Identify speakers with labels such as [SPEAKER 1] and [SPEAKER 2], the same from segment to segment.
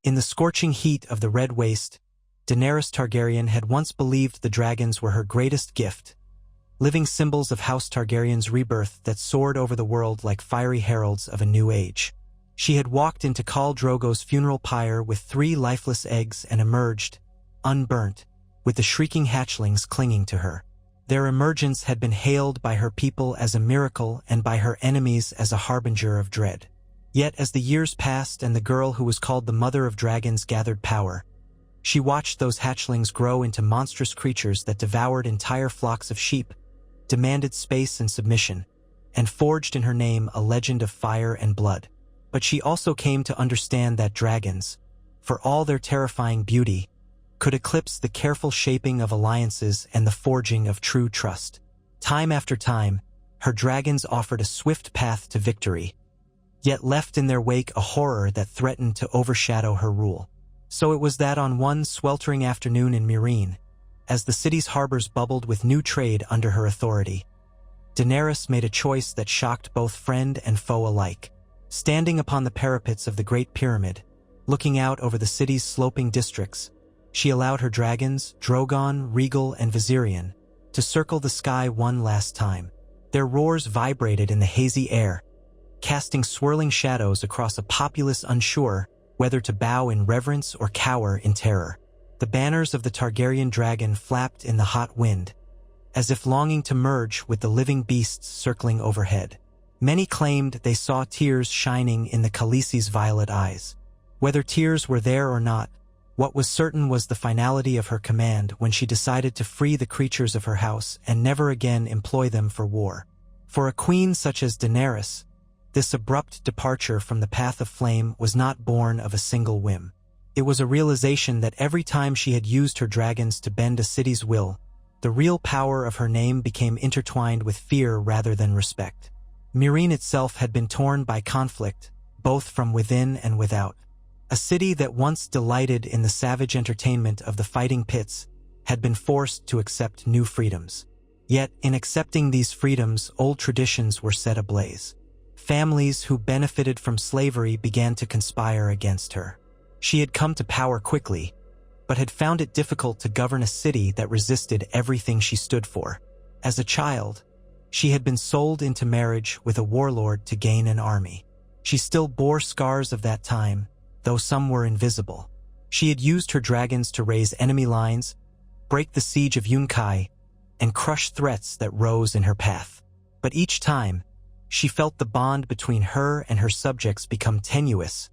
[SPEAKER 1] In the scorching heat of the Red Waste, Daenerys Targaryen had once believed the dragons were her greatest gift, living symbols of House Targaryen's rebirth that soared over the world like fiery heralds of a new age. She had walked into Khal Drogo's funeral pyre with 3 lifeless eggs and emerged, unburnt, with the shrieking hatchlings clinging to her. Their emergence had been hailed by her people as a miracle and by her enemies as a harbinger of dread. Yet as the years passed and the girl who was called the Mother of Dragons gathered power, she watched those hatchlings grow into monstrous creatures that devoured entire flocks of sheep, demanded space and submission, and forged in her name a legend of fire and blood. But she also came to understand that dragons, for all their terrifying beauty, could eclipse the careful shaping of alliances and the forging of true trust. Time after time, her dragons offered a swift path to victory, yet left in their wake a horror that threatened to overshadow her rule. So it was that on one sweltering afternoon in Meereen, as the city's harbors bubbled with new trade under her authority, Daenerys made a choice that shocked both friend and foe alike. Standing upon the parapets of the Great Pyramid, looking out over the city's sloping districts, she allowed her dragons, Drogon, Rhaegal, and Viserion, to circle the sky one last time. Their roars vibrated in the hazy air, casting swirling shadows across a populace unsure whether to bow in reverence or cower in terror. The banners of the Targaryen dragon flapped in the hot wind, as if longing to merge with the living beasts circling overhead. Many claimed they saw tears shining in the Khaleesi's violet eyes. Whether tears were there or not, what was certain was the finality of her command when she decided to free the creatures of her house and never again employ them for war. For a queen such as Daenerys, this abrupt departure from the path of flame was not born of a single whim. It was a realization that every time she had used her dragons to bend a city's will, the real power of her name became intertwined with fear rather than respect. Meereen itself had been torn by conflict, both from within and without. A city that once delighted in the savage entertainment of the fighting pits had been forced to accept new freedoms. Yet, in accepting these freedoms, old traditions were set ablaze. Families who benefited from slavery began to conspire against her. She had come to power quickly, but had found it difficult to govern a city that resisted everything she stood for. As a child, she had been sold into marriage with a warlord to gain an army. She still bore scars of that time, though some were invisible. She had used her dragons to raise enemy lines, break the siege of Yunkai, and crush threats that rose in her path. But each time, she felt the bond between her and her subjects become tenuous,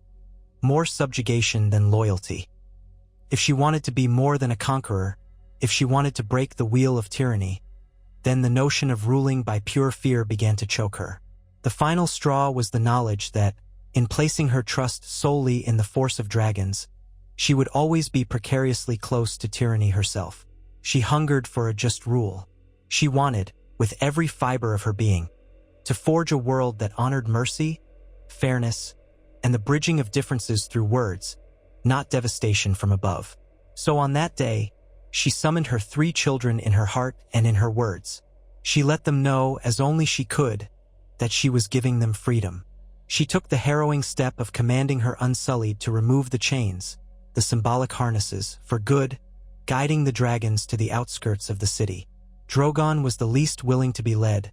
[SPEAKER 1] more subjugation than loyalty. If she wanted to be more than a conqueror, if she wanted to break the wheel of tyranny, then the notion of ruling by pure fear began to choke her. The final straw was the knowledge that, in placing her trust solely in the force of dragons, she would always be precariously close to tyranny herself. She hungered for a just rule. She wanted, with every fiber of her being, to forge a world that honored mercy, fairness, and the bridging of differences through words, not devastation from above. So on that day, she summoned her 3 children in her heart and in her words. She let them know, as only she could, that she was giving them freedom. She took the harrowing step of commanding her Unsullied to remove the chains, the symbolic harnesses, for good, guiding the dragons to the outskirts of the city. Drogon was the least willing to be led,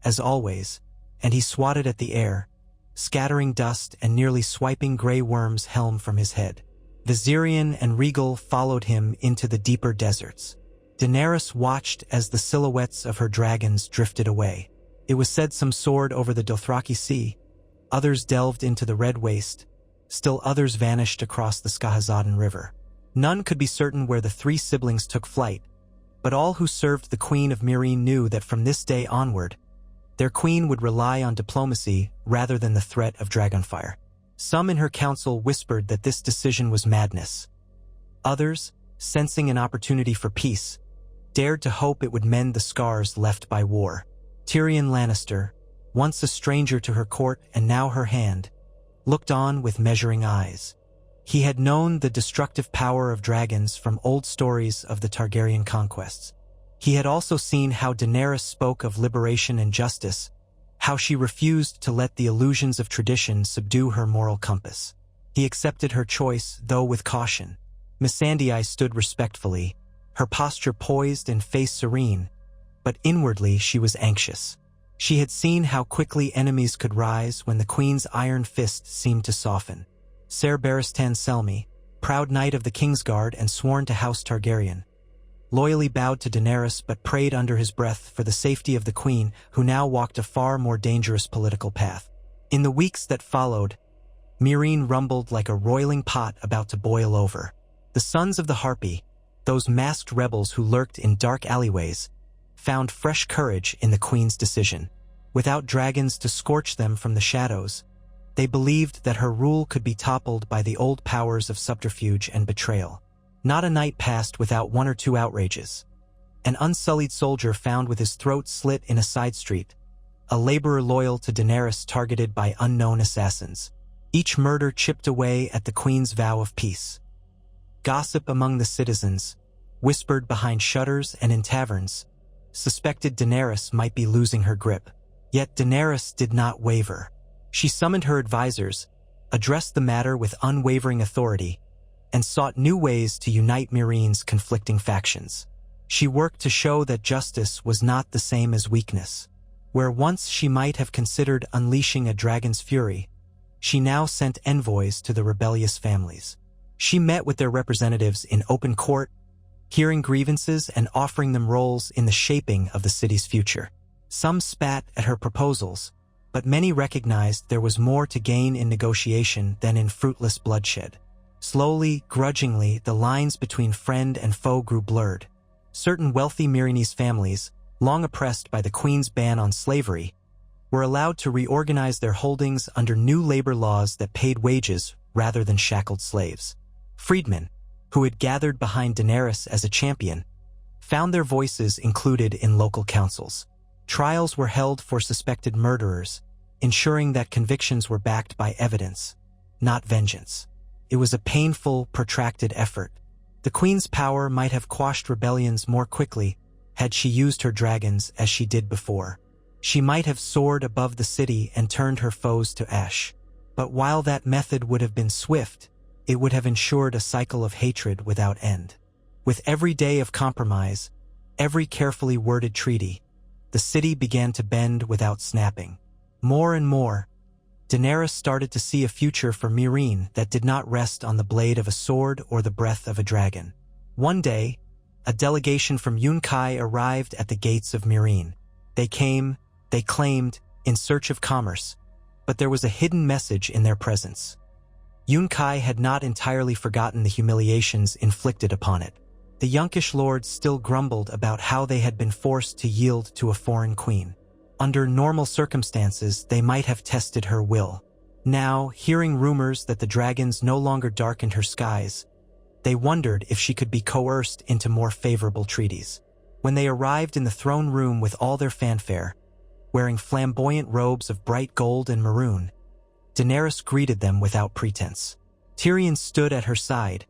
[SPEAKER 1] as always, and he swatted at the air, scattering dust and nearly swiping Grey Worm's helm from his head. Viserion and Rhaegal followed him into the deeper deserts. Daenerys watched as the silhouettes of her dragons drifted away. It was said some soared over the Dothraki Sea, others delved into the Red Waste, still others vanished across the Skahazadan River. None could be certain where the 3 siblings took flight, but all who served the Queen of Meereen knew that from this day onward, their queen would rely on diplomacy rather than the threat of dragonfire. Some in her council whispered that this decision was madness. Others, sensing an opportunity for peace, dared to hope it would mend the scars left by war. Tyrion Lannister, once a stranger to her court and now her hand, looked on with measuring eyes. He had known the destructive power of dragons from old stories of the Targaryen conquests. He had also seen how Daenerys spoke of liberation and justice, how she refused to let the illusions of tradition subdue her moral compass. He accepted her choice, though with caution. Missandei stood respectfully, her posture poised and face serene, but inwardly she was anxious. She had seen how quickly enemies could rise when the queen's iron fist seemed to soften. Ser Barristan Selmy, proud knight of the Kingsguard and sworn to House Targaryen, loyally bowed to Daenerys but prayed under his breath for the safety of the queen, who now walked a far more dangerous political path. In the weeks that followed, Meereen rumbled like a roiling pot about to boil over. The Sons of the Harpy, those masked rebels who lurked in dark alleyways, found fresh courage in the queen's decision. Without dragons to scorch them from the shadows, they believed that her rule could be toppled by the old powers of subterfuge and betrayal. Not a night passed without one or two outrages. An unsullied soldier found with his throat slit in a side street, a laborer loyal to Daenerys targeted by unknown assassins. Each murder chipped away at the queen's vow of peace. Gossip among the citizens, whispered behind shutters and in taverns, suspected Daenerys might be losing her grip. Yet Daenerys did not waver. She summoned her advisors, addressed the matter with unwavering authority, and sought new ways to unite Meereen's conflicting factions. She worked to show that justice was not the same as weakness. Where once she might have considered unleashing a dragon's fury, she now sent envoys to the rebellious families. She met with their representatives in open court, hearing grievances and offering them roles in the shaping of the city's future. Some spat at her proposals, but many recognized there was more to gain in negotiation than in fruitless bloodshed. Slowly, grudgingly, the lines between friend and foe grew blurred. Certain wealthy Meereenese families, long oppressed by the queen's ban on slavery, were allowed to reorganize their holdings under new labor laws that paid wages rather than shackled slaves. Freedmen, who had gathered behind Daenerys as a champion, found their voices included in local councils. Trials were held for suspected murderers, ensuring that convictions were backed by evidence, not vengeance. It was a painful, protracted effort. The queen's power might have quashed rebellions more quickly had she used her dragons as she did before. She might have soared above the city and turned her foes to ash. But while that method would have been swift, it would have ensured a cycle of hatred without end. With every day of compromise, every carefully worded treaty, the city began to bend without snapping. More and more, Daenerys started to see a future for Meereen that did not rest on the blade of a sword or the breath of a dragon. One day, a delegation from Yunkai arrived at the gates of Meereen. They came, they claimed, in search of commerce, but there was a hidden message in their presence. Yunkai had not entirely forgotten the humiliations inflicted upon it. The Yunkish lords still grumbled about how they had been forced to yield to a foreign queen. Under normal circumstances, they might have tested her will. Now, hearing rumors that the dragons no longer darkened her skies, they wondered if she could be coerced into more favorable treaties. When they arrived in the throne room with all their fanfare, wearing flamboyant robes of bright gold and maroon, Daenerys greeted them without pretense. Tyrion stood at her side,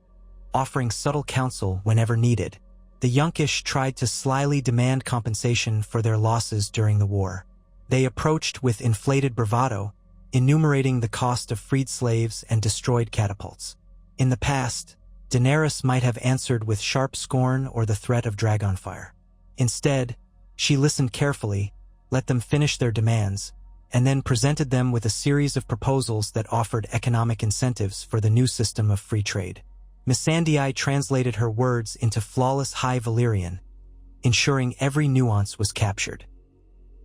[SPEAKER 1] offering subtle counsel whenever needed. The Yunkish tried to slyly demand compensation for their losses during the war. They approached with inflated bravado, enumerating the cost of freed slaves and destroyed catapults. In the past, Daenerys might have answered with sharp scorn or the threat of dragonfire. Instead, she listened carefully, let them finish their demands, and then presented them with a series of proposals that offered economic incentives for the new system of free trade. Missandei translated her words into flawless High Valyrian, ensuring every nuance was captured.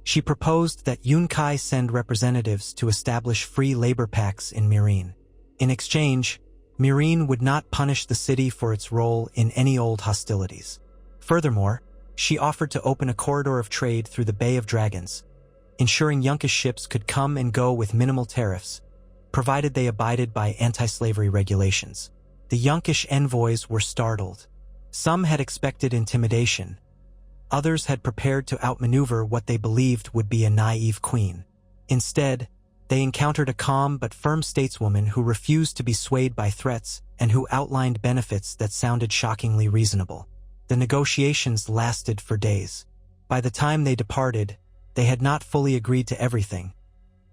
[SPEAKER 1] She proposed that Yunkai send representatives to establish free labor pacts in Meereen. In exchange, Meereen would not punish the city for its role in any old hostilities. Furthermore, she offered to open a corridor of trade through the Bay of Dragons, ensuring Yunkish ships could come and go with minimal tariffs, provided they abided by anti-slavery regulations. The Yunkish envoys were startled. Some had expected intimidation. Others had prepared to outmaneuver what they believed would be a naive queen. Instead, they encountered a calm but firm stateswoman who refused to be swayed by threats and who outlined benefits that sounded shockingly reasonable. The negotiations lasted for days. By the time they departed, they had not fully agreed to everything,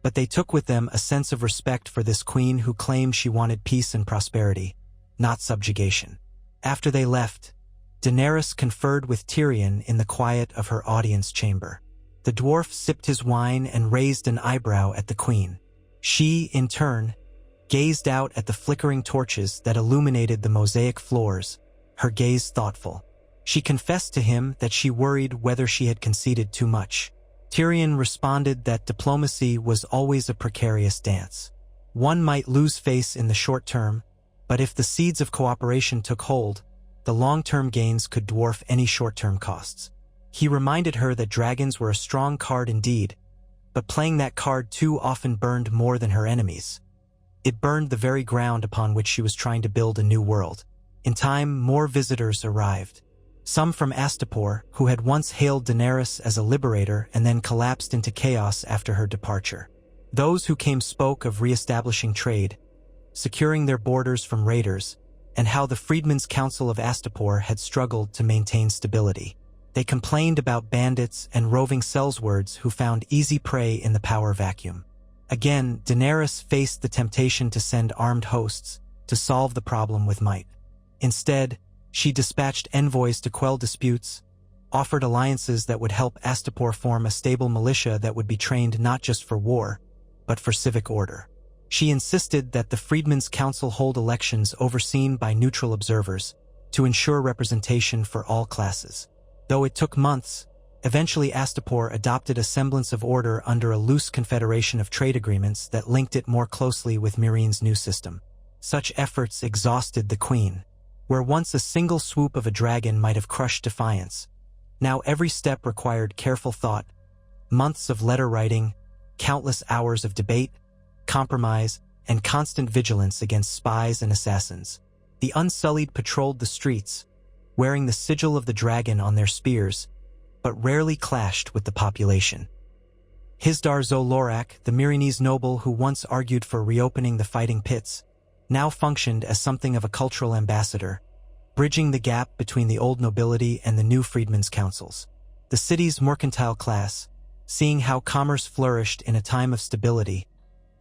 [SPEAKER 1] but they took with them a sense of respect for this queen who claimed she wanted peace and prosperity, not subjugation. After they left, Daenerys conferred with Tyrion in the quiet of her audience chamber. The dwarf sipped his wine and raised an eyebrow at the queen. She, in turn, gazed out at the flickering torches that illuminated the mosaic floors, her gaze thoughtful. She confessed to him that she worried whether she had conceded too much. Tyrion responded that diplomacy was always a precarious dance. One might lose face in the short term, but if the seeds of cooperation took hold, the long-term gains could dwarf any short-term costs. He reminded her that dragons were a strong card indeed, but playing that card too often burned more than her enemies. It burned the very ground upon which she was trying to build a new world. In time, more visitors arrived. Some from Astapor, who had once hailed Daenerys as a liberator and then collapsed into chaos after her departure. Those who came spoke of re-establishing trade, securing their borders from raiders, and how the Freedmen's Council of Astapor had struggled to maintain stability. They complained about bandits and roving sellswords who found easy prey in the power vacuum. Again, Daenerys faced the temptation to send armed hosts to solve the problem with might. Instead, she dispatched envoys to quell disputes, offered alliances that would help Astapor form a stable militia that would be trained not just for war, but for civic order. She insisted that the Freedmen's Council hold elections overseen by neutral observers to ensure representation for all classes. Though it took months, eventually Astapor adopted a semblance of order under a loose confederation of trade agreements that linked it more closely with Meereen's new system. Such efforts exhausted the queen. Where once a single swoop of a dragon might have crushed defiance, now every step required careful thought, months of letter writing, countless hours of debate, compromise, and constant vigilance against spies and assassins. The Unsullied patrolled the streets, wearing the sigil of the dragon on their spears, but rarely clashed with the population. Hisdar zo Lorak, the Meereenese noble who once argued for reopening the fighting pits, now functioned as something of a cultural ambassador, bridging the gap between the old nobility and the new freedmen's councils. The city's mercantile class, seeing how commerce flourished in a time of stability,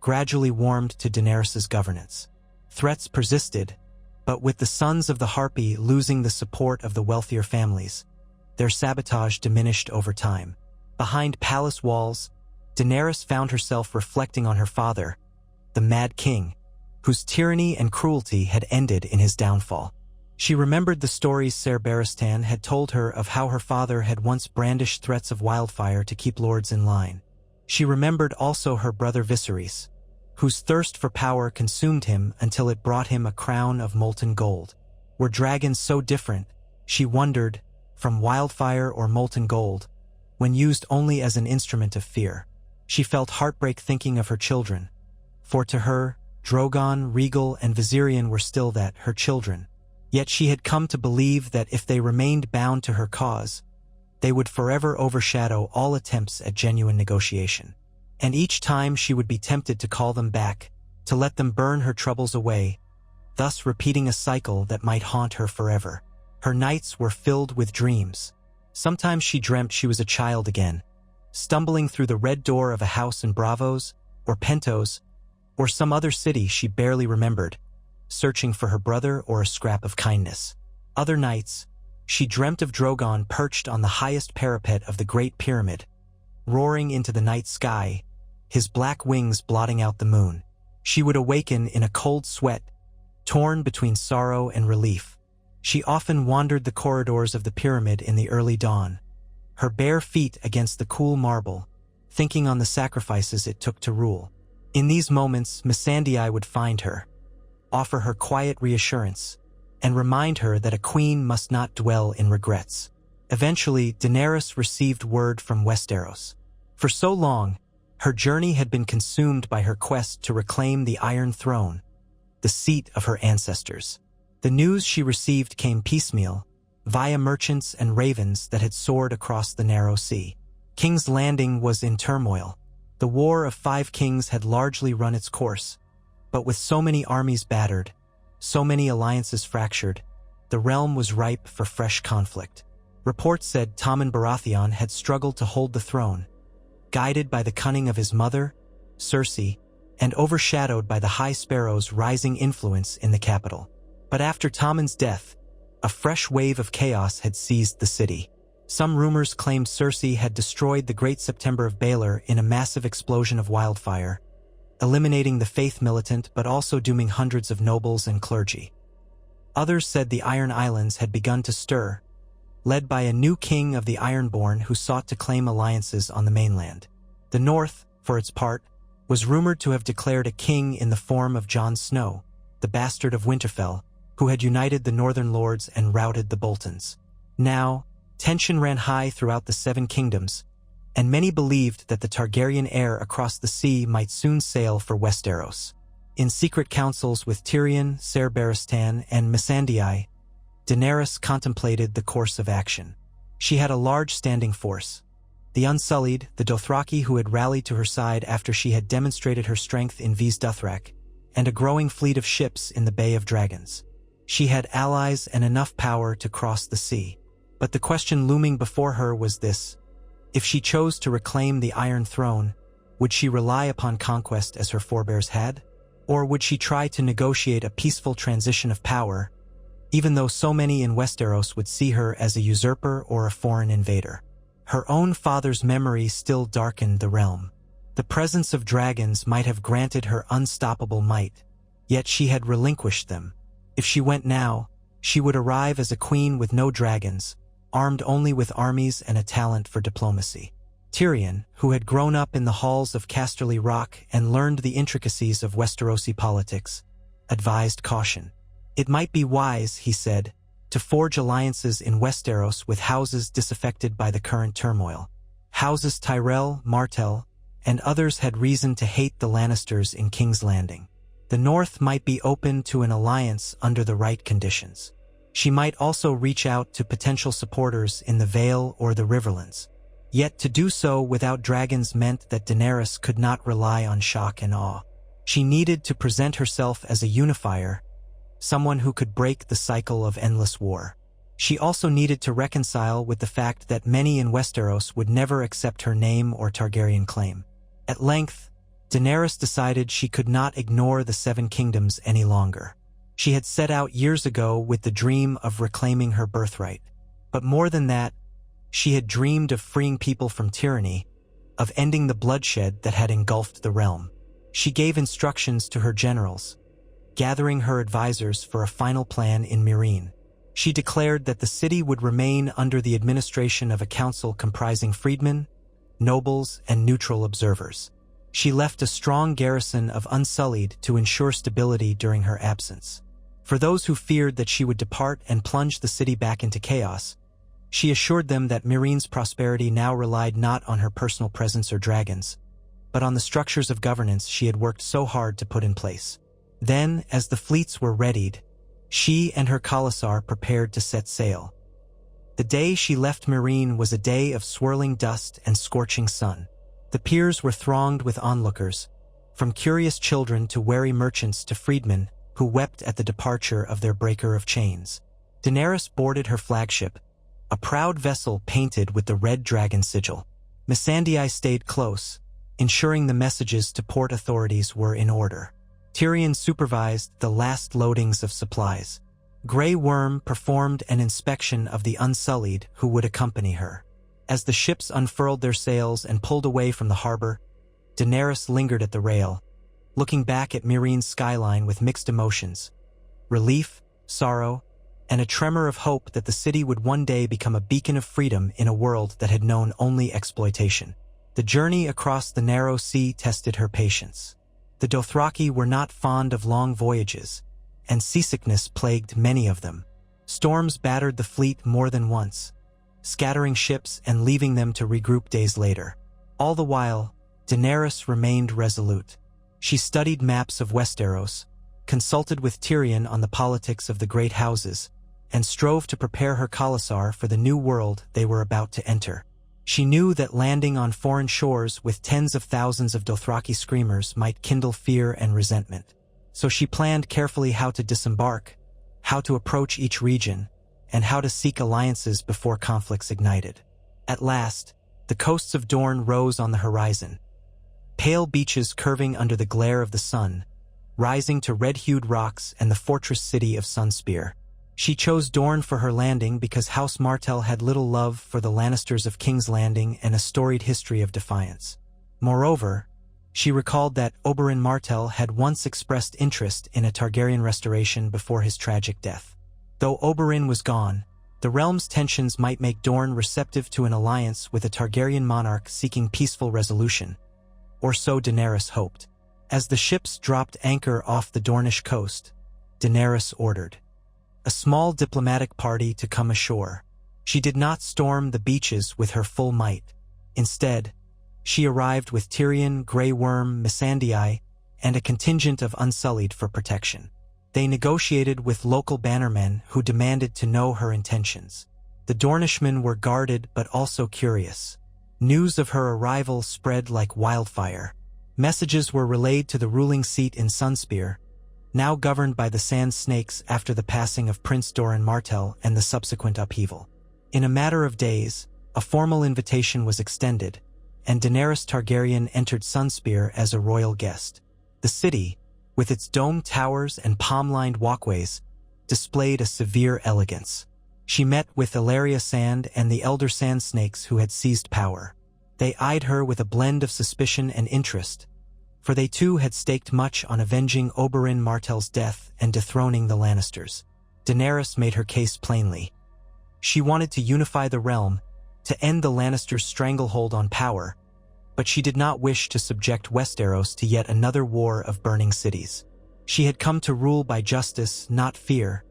[SPEAKER 1] gradually warmed to Daenerys' governance. Threats persisted, but with the sons of the Harpy losing the support of the wealthier families, their sabotage diminished over time. Behind palace walls, Daenerys found herself reflecting on her father, the Mad King, whose tyranny and cruelty had ended in his downfall. She remembered the stories Ser Barristan had told her of how her father had once brandished threats of wildfire to keep lords in line. She remembered also her brother Viserys, whose thirst for power consumed him until it brought him a crown of molten gold. Were dragons so different, she wondered, from wildfire or molten gold, when used only as an instrument of fear? She felt heartbreak thinking of her children, for to her, Drogon, Rhaegal, and Viserion were still that, her children. Yet she had come to believe that if they remained bound to her cause, they would forever overshadow all attempts at genuine negotiation. And each time she would be tempted to call them back, to let them burn her troubles away, thus repeating a cycle that might haunt her forever. Her nights were filled with dreams. Sometimes she dreamt she was a child again, stumbling through the red door of a house in Bravos, or Pentos, or some other city she barely remembered, searching for her brother or a scrap of kindness. Other nights, she dreamt of Drogon perched on the highest parapet of the Great Pyramid, roaring into the night sky, his black wings blotting out the moon. She would awaken in a cold sweat, torn between sorrow and relief. She often wandered the corridors of the pyramid in the early dawn, her bare feet against the cool marble, thinking on the sacrifices it took to rule. In these moments, Missandei would find her, offer her quiet reassurance, and remind her that a queen must not dwell in regrets. Eventually, Daenerys received word from Westeros. For so long, her journey had been consumed by her quest to reclaim the Iron Throne, the seat of her ancestors. The news she received came piecemeal, via merchants and ravens that had soared across the narrow sea. King's Landing was in turmoil. The War of Five Kings had largely run its course, but with so many armies battered, so many alliances fractured, the realm was ripe for fresh conflict. Reports said Tommen Baratheon had struggled to hold the throne, guided by the cunning of his mother, Cersei, and overshadowed by the High Sparrow's rising influence in the capital. But after Tommen's death, a fresh wave of chaos had seized the city. Some rumors claimed Cersei had destroyed the Great September of Baelor in a massive explosion of wildfire, eliminating the faith militant but also dooming hundreds of nobles and clergy. Others said the Iron Islands had begun to stir, led by a new king of the Ironborn who sought to claim alliances on the mainland. The North, for its part, was rumored to have declared a king in the form of Jon Snow, the bastard of Winterfell, who had united the Northern Lords and routed the Boltons. Now, tension ran high throughout the Seven Kingdoms, and many believed that the Targaryen heir across the sea might soon sail for Westeros. In secret councils with Tyrion, Ser Barristan, and Missandei, Daenerys contemplated the course of action. She had a large standing force. The Unsullied, the Dothraki who had rallied to her side after she had demonstrated her strength in Vis Dothrak, and a growing fleet of ships in the Bay of Dragons. She had allies and enough power to cross the sea. But the question looming before her was this: if she chose to reclaim the Iron Throne, would she rely upon conquest as her forebears had? Or would she try to negotiate a peaceful transition of power, even though so many in Westeros would see her as a usurper or a foreign invader? Her own father's memory still darkened the realm. The presence of dragons might have granted her unstoppable might, yet she had relinquished them. If she went now, she would arrive as a queen with no dragons, armed only with armies and a talent for diplomacy. Tyrion, who had grown up in the halls of Casterly Rock and learned the intricacies of Westerosi politics, advised caution. It might be wise, he said, to forge alliances in Westeros with houses disaffected by the current turmoil. Houses Tyrell, Martell, and others had reason to hate the Lannisters in King's Landing. The North might be open to an alliance under the right conditions. She might also reach out to potential supporters in the Vale or the Riverlands. Yet to do so without dragons meant that Daenerys could not rely on shock and awe. She needed to present herself as a unifier, someone who could break the cycle of endless war. She also needed to reconcile with the fact that many in Westeros would never accept her name or Targaryen claim. At length, Daenerys decided she could not ignore the Seven Kingdoms any longer. She had set out years ago with the dream of reclaiming her birthright. But more than that, she had dreamed of freeing people from tyranny, of ending the bloodshed that had engulfed the realm. She gave instructions to her generals, gathering her advisors for a final plan in Meereen. She declared that the city would remain under the administration of a council comprising freedmen, nobles, and neutral observers. She left a strong garrison of Unsullied to ensure stability during her absence. For those who feared that she would depart and plunge the city back into chaos, she assured them that Meereen's prosperity now relied not on her personal presence or dragons, but on the structures of governance she had worked so hard to put in place. Then, as the fleets were readied, she and her Khalasar prepared to set sail. The day she left Meereen was a day of swirling dust and scorching sun. The piers were thronged with onlookers, from curious children to wary merchants to freedmen who wept at the departure of their breaker of chains. Daenerys boarded her flagship, a proud vessel painted with the red dragon sigil. Missandei stayed close, ensuring the messages to port authorities were in order. Tyrion supervised the last loadings of supplies. Grey Worm performed an inspection of the Unsullied who would accompany her. As the ships unfurled their sails and pulled away from the harbor, Daenerys lingered at the rail, looking back at Meereen's skyline with mixed emotions: relief, sorrow, and a tremor of hope that the city would one day become a beacon of freedom in a world that had known only exploitation. The journey across the narrow sea tested her patience. The Dothraki were not fond of long voyages, and seasickness plagued many of them. Storms battered the fleet more than once, scattering ships and leaving them to regroup days later. All the while, Daenerys remained resolute. She studied maps of Westeros, consulted with Tyrion on the politics of the great houses, and strove to prepare her Khalasar for the new world they were about to enter. She knew that landing on foreign shores with tens of thousands of Dothraki screamers might kindle fear and resentment. So she planned carefully how to disembark, how to approach each region, and how to seek alliances before conflicts ignited. At last, the coasts of Dorne rose on the horizon. pale beaches curving under the glare of the sun, rising to red-hued rocks and the fortress city of Sunspear. She chose Dorne for her landing because House Martell had little love for the Lannisters of King's Landing and a storied history of defiance. Moreover, she recalled that Oberyn Martell had once expressed interest in a Targaryen restoration before his tragic death. Though Oberyn was gone, the realm's tensions might make Dorne receptive to an alliance with a Targaryen monarch seeking peaceful resolution, or so Daenerys hoped. As the ships dropped anchor off the Dornish coast, Daenerys ordered a small diplomatic party to come ashore. She did not storm the beaches with her full might. Instead, she arrived with Tyrion, Grey Worm, Missandei, and a contingent of Unsullied for protection. They negotiated with local bannermen who demanded to know her intentions. The Dornishmen were guarded but also curious. News of her arrival spread like wildfire. Messages were relayed to the ruling seat in Sunspear, now governed by the Sand Snakes after the passing of Prince Doran Martell and the subsequent upheaval. In a matter of days, a formal invitation was extended, and Daenerys Targaryen entered Sunspear as a royal guest. The city, with its domed towers and palm-lined walkways, displayed a severe elegance. She met with Illyria Sand and the elder Sand Snakes who had seized power. They eyed her with a blend of suspicion and interest, for they too had staked much on avenging Oberyn Martell's death and dethroning the Lannisters. Daenerys made her case plainly. She wanted to unify the realm, to end the Lannisters' stranglehold on power, but she did not wish to subject Westeros to yet another war of burning cities. She had come to rule by justice, not fear,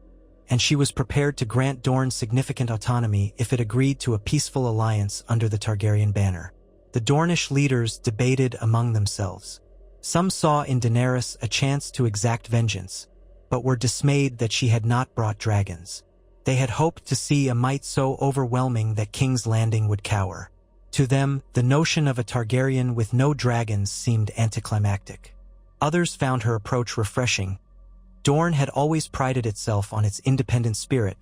[SPEAKER 1] and she was prepared to grant Dorne significant autonomy if it agreed to a peaceful alliance under the Targaryen banner. The Dornish leaders debated among themselves. Some saw in Daenerys a chance to exact vengeance, but were dismayed that she had not brought dragons. They had hoped to see a might so overwhelming that King's Landing would cower. To them, the notion of a Targaryen with no dragons seemed anticlimactic. Others found her approach refreshing. Dorne had always prided itself on its independent spirit,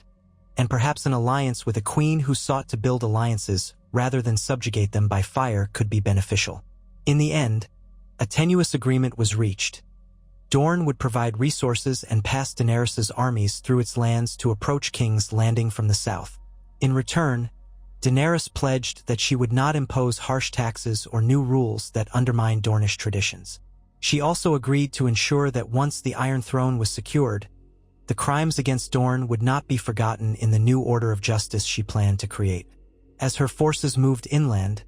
[SPEAKER 1] and perhaps an alliance with a queen who sought to build alliances rather than subjugate them by fire could be beneficial. In the end, a tenuous agreement was reached. Dorne would provide resources and pass Daenerys' armies through its lands to approach King's Landing from the south. In return, Daenerys pledged that she would not impose harsh taxes or new rules that undermined Dornish traditions. She also agreed to ensure that once the Iron Throne was secured, the crimes against Dorne would not be forgotten in the new order of justice she planned to create. As her forces moved inland,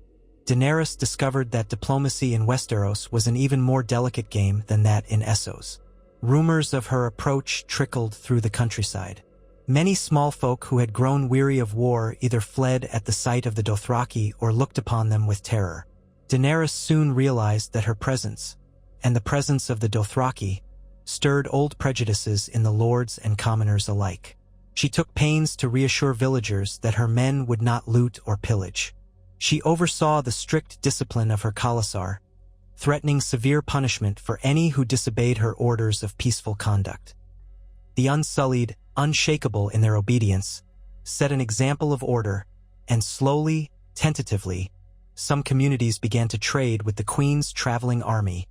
[SPEAKER 1] Daenerys discovered that diplomacy in Westeros was an even more delicate game than that in Essos. Rumors of her approach trickled through the countryside. Many small folk who had grown weary of war either fled at the sight of the Dothraki or looked upon them with terror. Daenerys soon realized that her presence, and the presence of the Dothraki, stirred old prejudices in the lords and commoners alike. She took pains to reassure villagers that her men would not loot or pillage. She oversaw the strict discipline of her khalasar, threatening severe punishment for any who disobeyed her orders of peaceful conduct. The Unsullied, unshakable in their obedience, set an example of order, and slowly, tentatively, some communities began to trade with the Queen's traveling army,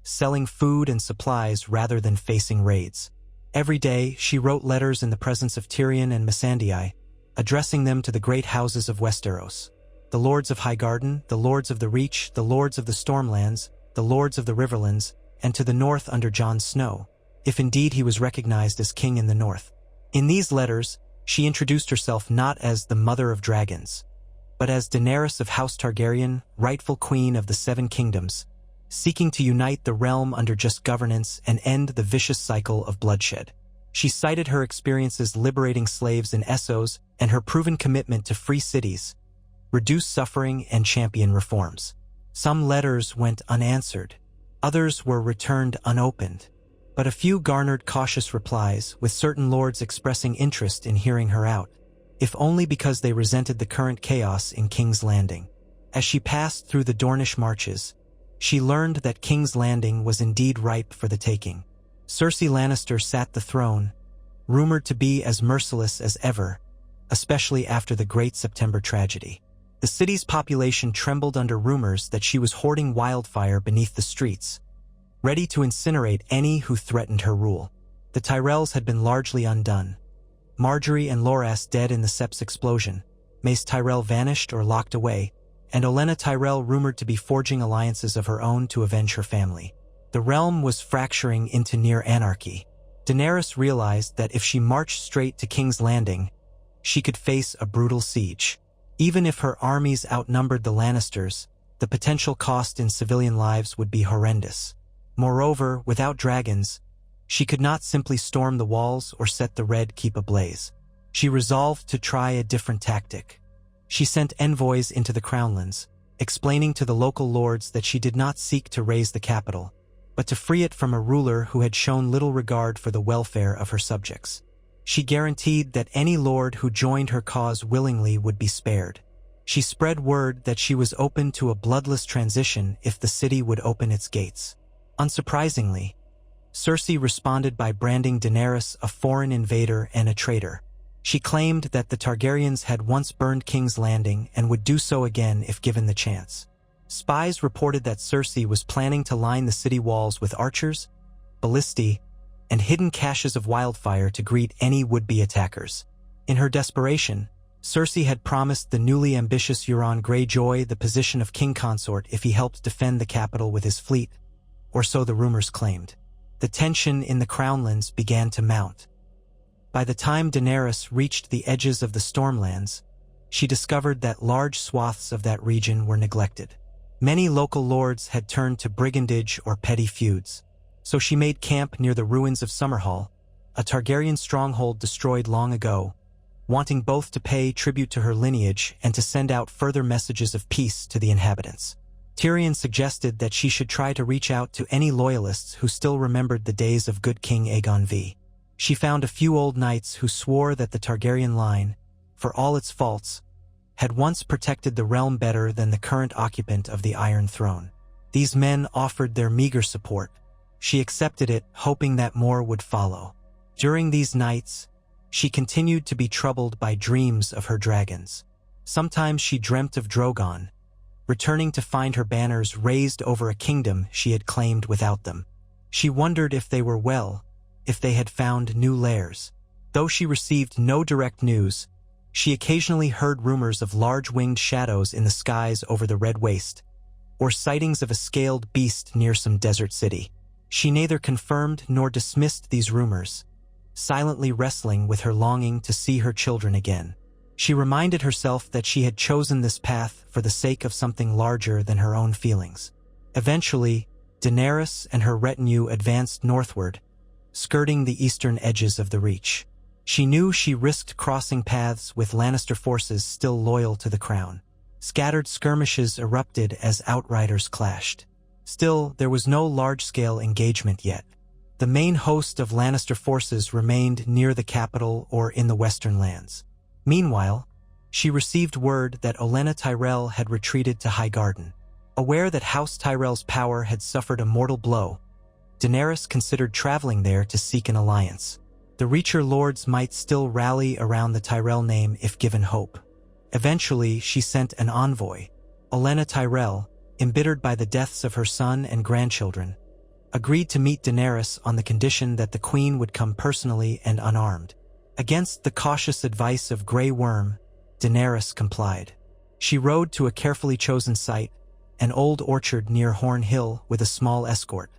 [SPEAKER 1] selling food and supplies rather than facing raids. Every day, she wrote letters in the presence of Tyrion and Missandei, addressing them to the great houses of Westeros. The Lords of Highgarden, the Lords of the Reach, the Lords of the Stormlands, the Lords of the Riverlands, and to the north under Jon Snow, if indeed he was recognized as king in the north. In these letters, she introduced herself not as the Mother of Dragons, but as Daenerys of House Targaryen, rightful queen of the Seven Kingdoms, seeking to unite the realm under just governance and end the vicious cycle of bloodshed. She cited her experiences liberating slaves in Essos and her proven commitment to free cities, reduce suffering, and champion reforms. Some letters went unanswered. Others were returned unopened. But a few garnered cautious replies, with certain lords expressing interest in hearing her out, if only because they resented the current chaos in King's Landing. As she passed through the Dornish marches, she learned that King's Landing was indeed ripe for the taking. Cersei Lannister sat the throne, rumored to be as merciless as ever, especially after the Great September tragedy. The city's population trembled under rumors that she was hoarding wildfire beneath the streets, ready to incinerate any who threatened her rule. The Tyrells had been largely undone. Marjorie and Loras dead in the Seps explosion, Mace Tyrell vanished or locked away, and Olenna Tyrell rumored to be forging alliances of her own to avenge her family. The realm was fracturing into near anarchy. Daenerys realized that if she marched straight to King's Landing, she could face a brutal siege. Even if her armies outnumbered the Lannisters, the potential cost in civilian lives would be horrendous. Moreover, without dragons, she could not simply storm the walls or set the Red Keep ablaze. She resolved to try a different tactic. She sent envoys into the Crownlands, explaining to the local lords that she did not seek to raise the capital, but to free it from a ruler who had shown little regard for the welfare of her subjects. She guaranteed that any lord who joined her cause willingly would be spared. She spread word that she was open to a bloodless transition if the city would open its gates. Unsurprisingly, Cersei responded by branding Daenerys a foreign invader and a traitor. She claimed that the Targaryens had once burned King's Landing and would do so again if given the chance. Spies reported that Cersei was planning to line the city walls with archers, ballistae, and hidden caches of wildfire to greet any would-be attackers. In her desperation, Cersei had promised the newly ambitious Euron Greyjoy the position of king consort if he helped defend the capital with his fleet, or so the rumors claimed. The tension in the Crownlands began to mount. By the time Daenerys reached the edges of the Stormlands, she discovered that large swaths of that region were neglected. Many local lords had turned to brigandage or petty feuds, so she made camp near the ruins of Summerhall, a Targaryen stronghold destroyed long ago, wanting both to pay tribute to her lineage and to send out further messages of peace to the inhabitants. Tyrion suggested that she should try to reach out to any loyalists who still remembered the days of good King Aegon V. She found a few old knights who swore that the Targaryen line, for all its faults, had once protected the realm better than the current occupant of the Iron Throne. These men offered their meager support. She accepted it, hoping that more would follow. During these nights, she continued to be troubled by dreams of her dragons. Sometimes she dreamt of Drogon, returning to find her banners raised over a kingdom she had claimed without them. She wondered if they were well, if they had found new lairs. Though she received no direct news, she occasionally heard rumors of large winged shadows in the skies over the Red Waste, or sightings of a scaled beast near some desert city. She neither confirmed nor dismissed these rumors, silently wrestling with her longing to see her children again. She reminded herself that she had chosen this path for the sake of something larger than her own feelings. Eventually, Daenerys and her retinue advanced northward, skirting the eastern edges of the Reach. She knew she risked crossing paths with Lannister forces still loyal to the crown. Scattered skirmishes erupted as outriders clashed. Still, there was no large-scale engagement yet. The main host of Lannister forces remained near the capital or in the western lands. Meanwhile, she received word that Olenna Tyrell had retreated to Highgarden. Aware that House Tyrell's power had suffered a mortal blow, Daenerys considered traveling there to seek an alliance. The Reacher lords might still rally around the Tyrell name if given hope. Eventually, she sent an envoy. Olenna Tyrell, embittered by the deaths of her son and grandchildren, agreed to meet Daenerys on the condition that the queen would come personally and unarmed. Against the cautious advice of Grey Worm, Daenerys complied. She rode to a carefully chosen site, an old orchard near Horn Hill, with a small escort.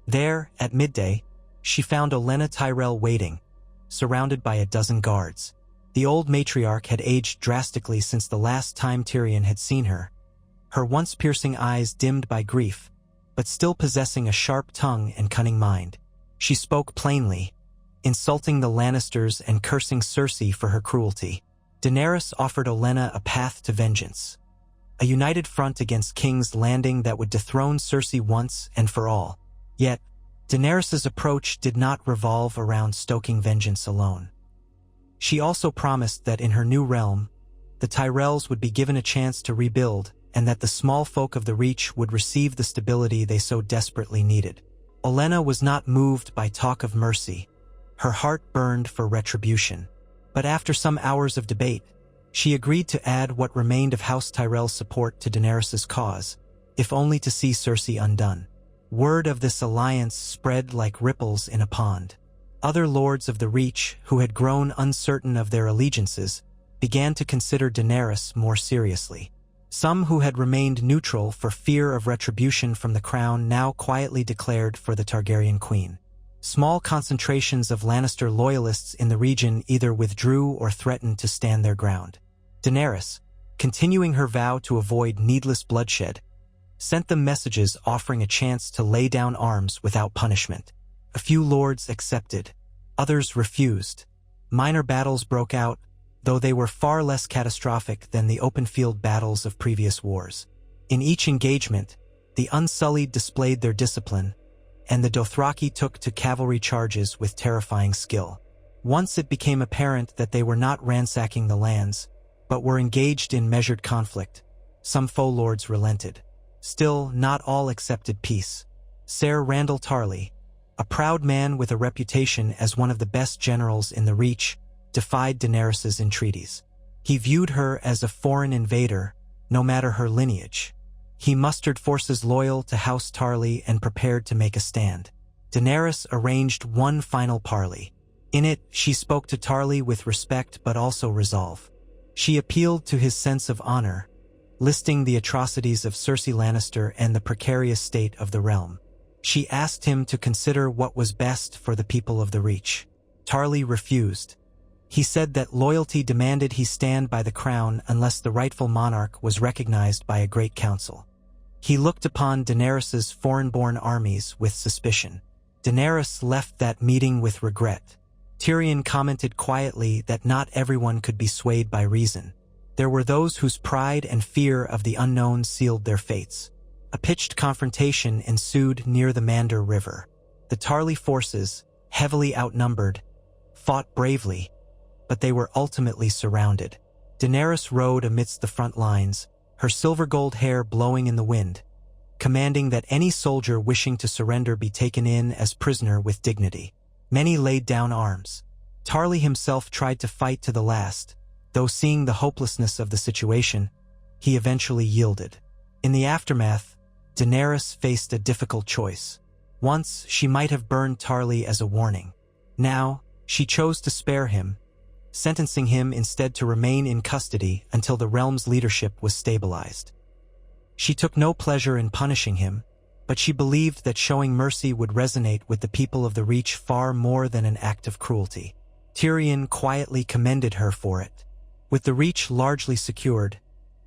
[SPEAKER 1] There, at midday, she found Olenna Tyrell waiting, surrounded by a dozen guards. The old matriarch had aged drastically since the last time Tyrion had seen her, her once piercing eyes dimmed by grief, but still possessing a sharp tongue and cunning mind. She spoke plainly, insulting the Lannisters and cursing Cersei for her cruelty. Daenerys offered Olenna a path to vengeance, a united front against King's Landing that would dethrone Cersei once and for all. Yet, Daenerys' approach did not revolve around stoking vengeance alone. She also promised that in her new realm, the Tyrells would be given a chance to rebuild and that the small folk of the Reach would receive the stability they so desperately needed. Olenna was not moved by talk of mercy. Her heart burned for retribution. But after some hours of debate, She agreed to add what remained of House Tyrell's support to Daenerys' cause, if only to see Cersei undone. Word of this alliance spread like ripples in a pond. Other lords of the Reach, who had grown uncertain of their allegiances, began to consider Daenerys more seriously. Some who had remained neutral for fear of retribution from the crown now quietly declared for the Targaryen queen. Small concentrations of Lannister loyalists in the region either withdrew or threatened to stand their ground. Daenerys, continuing her vow to avoid needless bloodshed, sent them messages offering a chance to lay down arms without punishment. A few lords accepted, others refused. Minor battles broke out, though they were far less catastrophic than the open-field battles of previous wars. In each engagement, the Unsullied displayed their discipline, and the Dothraki took to cavalry charges with terrifying skill. Once it became apparent that they were not ransacking the lands, but were engaged in measured conflict, some foe lords relented. Still, not all accepted peace. Ser Randall Tarly, a proud man with a reputation as one of the best generals in the Reach, defied Daenerys' entreaties. He viewed her as a foreign invader, no matter her lineage. He mustered forces loyal to House Tarly and prepared to make a stand. Daenerys arranged one final parley. In it, she spoke to Tarly with respect but also resolve. She appealed to his sense of honor, listing the atrocities of Cersei Lannister and the precarious state of the realm. She asked him to consider what was best for the people of the Reach. Tarly refused. He said that loyalty demanded he stand by the crown unless the rightful monarch was recognized by a great council. He looked upon Daenerys' foreign-born armies with suspicion. Daenerys left that meeting with regret. Tyrion commented quietly that not everyone could be swayed by reason. There were those whose pride and fear of the unknown sealed their fates. A pitched confrontation ensued near the Mander River. The Tarly forces, heavily outnumbered, fought bravely, but they were ultimately surrounded. Daenerys rode amidst the front lines, her silver-gold hair blowing in the wind, commanding that any soldier wishing to surrender be taken in as prisoner with dignity. Many laid down arms. Tarly himself tried to fight to the last, though seeing the hopelessness of the situation, he eventually yielded. In the aftermath, Daenerys faced a difficult choice. Once, she might have burned Tarly as a warning. Now, she chose to spare him, sentencing him instead to remain in custody until the realm's leadership was stabilized. She took no pleasure in punishing him, but she believed that showing mercy would resonate with the people of the Reach far more than an act of cruelty. Tyrion quietly commended her for it. With the Reach largely secured,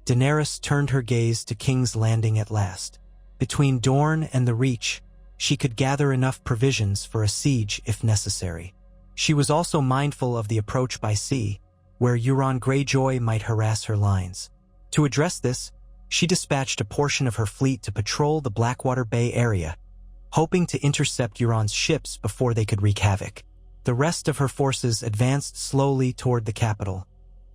[SPEAKER 1] Daenerys turned her gaze to King's Landing at last. Between Dorne and the Reach, she could gather enough provisions for a siege if necessary. She was also mindful of the approach by sea, where Euron Greyjoy might harass her lines. To address this, she dispatched a portion of her fleet to patrol the Blackwater Bay area, hoping to intercept Euron's ships before they could wreak havoc. The rest of her forces advanced slowly toward the capital,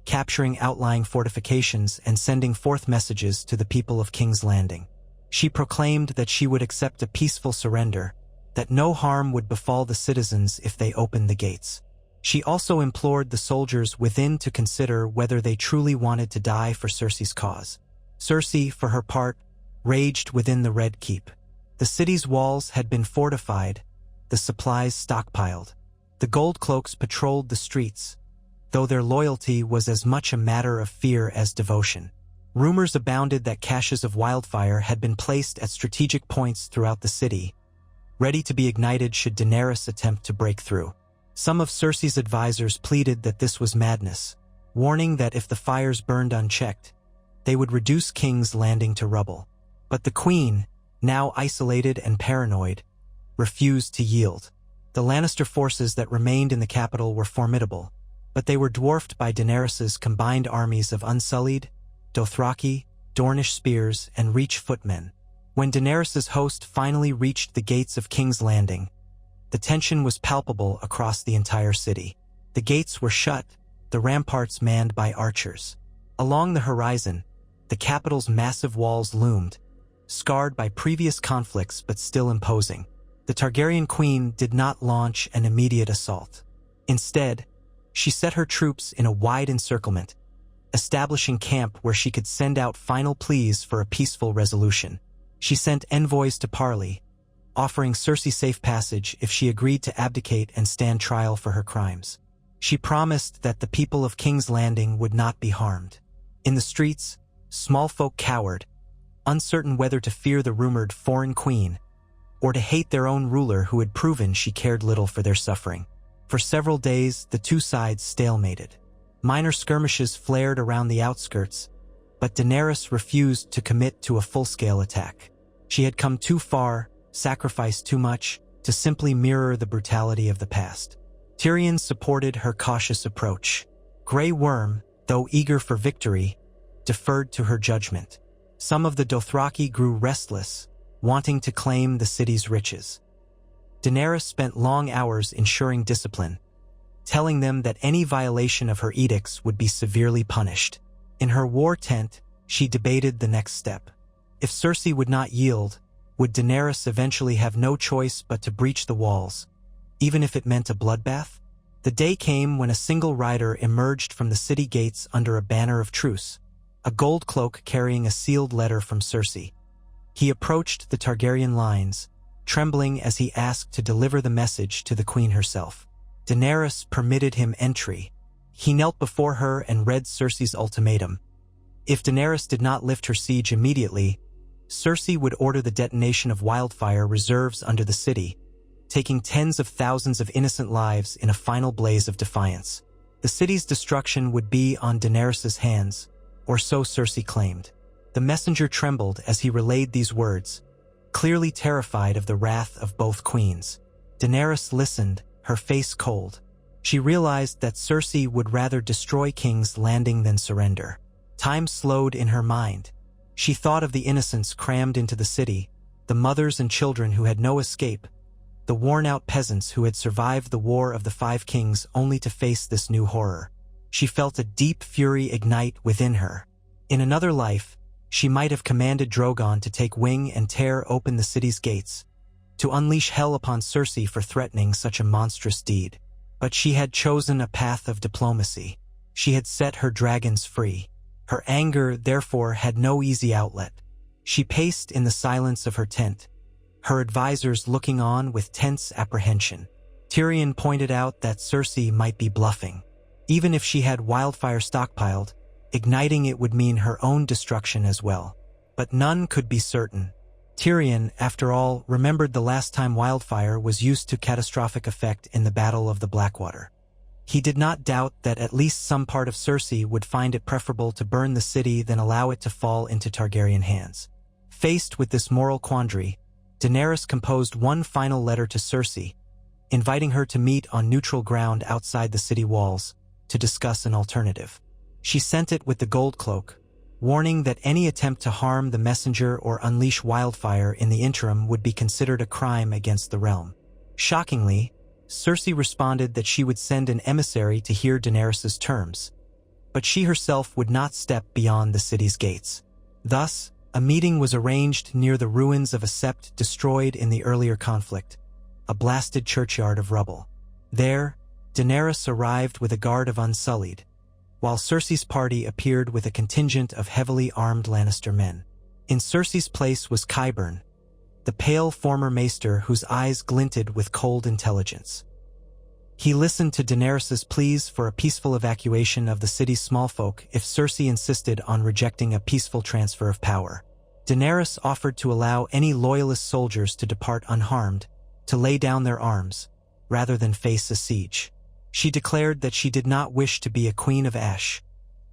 [SPEAKER 1] capturing outlying fortifications and sending forth messages to the people of King's Landing. She proclaimed that she would accept a peaceful surrender, that no harm would befall the citizens if they opened the gates. She also implored the soldiers within to consider whether they truly wanted to die for Cersei's cause. Cersei, for her part, raged within the Red Keep. The city's walls had been fortified, the supplies stockpiled. The Goldcloaks patrolled the streets, though their loyalty was as much a matter of fear as devotion. Rumors abounded that caches of wildfire had been placed at strategic points throughout the city, ready to be ignited should Daenerys attempt to break through. Some of Cersei's advisors pleaded that this was madness, warning that if the fires burned unchecked, they would reduce King's Landing to rubble. But the Queen, now isolated and paranoid, refused to yield. The Lannister forces that remained in the capital were formidable, but they were dwarfed by Daenerys' combined armies of Unsullied, Dothraki, Dornish spears, and Reach footmen. When Daenerys' host finally reached the gates of King's Landing, the tension was palpable across the entire city. The gates were shut, the ramparts manned by archers. Along the horizon, the capital's massive walls loomed, scarred by previous conflicts but still imposing. The Targaryen queen did not launch an immediate assault. Instead, she set her troops in a wide encirclement, establishing camp where she could send out final pleas for a peaceful resolution. She sent envoys to parley, offering Cersei safe passage if she agreed to abdicate and stand trial for her crimes. She promised that the people of King's Landing would not be harmed. In the streets, small folk cowered, uncertain whether to fear the rumored foreign queen or to hate their own ruler who had proven she cared little for their suffering. For several days, the two sides stalemated. Minor skirmishes flared around the outskirts, but Daenerys refused to commit to a full-scale attack. She had come too far, sacrificed too much, to simply mirror the brutality of the past. Tyrion supported her cautious approach. Grey Worm, though eager for victory, deferred to her judgment. Some of the Dothraki grew restless, wanting to claim the city's riches. Daenerys spent long hours ensuring discipline, telling them that any violation of her edicts would be severely punished. In her war tent, she debated the next step. If Cersei would not yield, would Daenerys eventually have no choice but to breach the walls, even if it meant a bloodbath? The day came when a single rider emerged from the city gates under a banner of truce, a gold cloak carrying a sealed letter from Cersei. He approached the Targaryen lines, trembling as he asked to deliver the message to the queen herself. Daenerys permitted him entry. He knelt before her and read Cersei's ultimatum. If Daenerys did not lift her siege immediately, Cersei would order the detonation of wildfire reserves under the city, taking tens of thousands of innocent lives in a final blaze of defiance. The city's destruction would be on Daenerys' hands, or so Cersei claimed. The messenger trembled as he relayed these words, clearly terrified of the wrath of both queens. Daenerys listened, her face cold. She realized that Cersei would rather destroy King's Landing than surrender. Time slowed in her mind. She thought of the innocents crammed into the city, the mothers and children who had no escape, the worn-out peasants who had survived the War of the Five Kings only to face this new horror. She felt a deep fury ignite within her. In another life, she might have commanded Drogon to take wing and tear open the city's gates, to unleash hell upon Cersei for threatening such a monstrous deed. But she had chosen a path of diplomacy. She had set her dragons free. Her anger, therefore, had no easy outlet. She paced in the silence of her tent, her advisors looking on with tense apprehension. Tyrion pointed out that Cersei might be bluffing. Even if she had wildfire stockpiled, igniting it would mean her own destruction as well. But none could be certain. Tyrion, after all, remembered the last time wildfire was used to catastrophic effect in the Battle of the Blackwater. He did not doubt that at least some part of Cersei would find it preferable to burn the city than allow it to fall into Targaryen hands. Faced with this moral quandary, Daenerys composed one final letter to Cersei, inviting her to meet on neutral ground outside the city walls to discuss an alternative. She sent it with the gold cloak, warning that any attempt to harm the messenger or unleash wildfire in the interim would be considered a crime against the realm. Shockingly, Cersei responded that she would send an emissary to hear Daenerys' terms, but she herself would not step beyond the city's gates. Thus, a meeting was arranged near the ruins of a sept destroyed in the earlier conflict, a blasted churchyard of rubble. There, Daenerys arrived with a guard of Unsullied, while Cersei's party appeared with a contingent of heavily armed Lannister men. In Cersei's place was Qyburn, the pale former maester whose eyes glinted with cold intelligence. He listened to Daenerys' pleas for a peaceful evacuation of the city's small folk if Cersei insisted on rejecting a peaceful transfer of power. Daenerys offered to allow any loyalist soldiers to depart unharmed, to lay down their arms, rather than face a siege. She declared that she did not wish to be a Queen of Ash,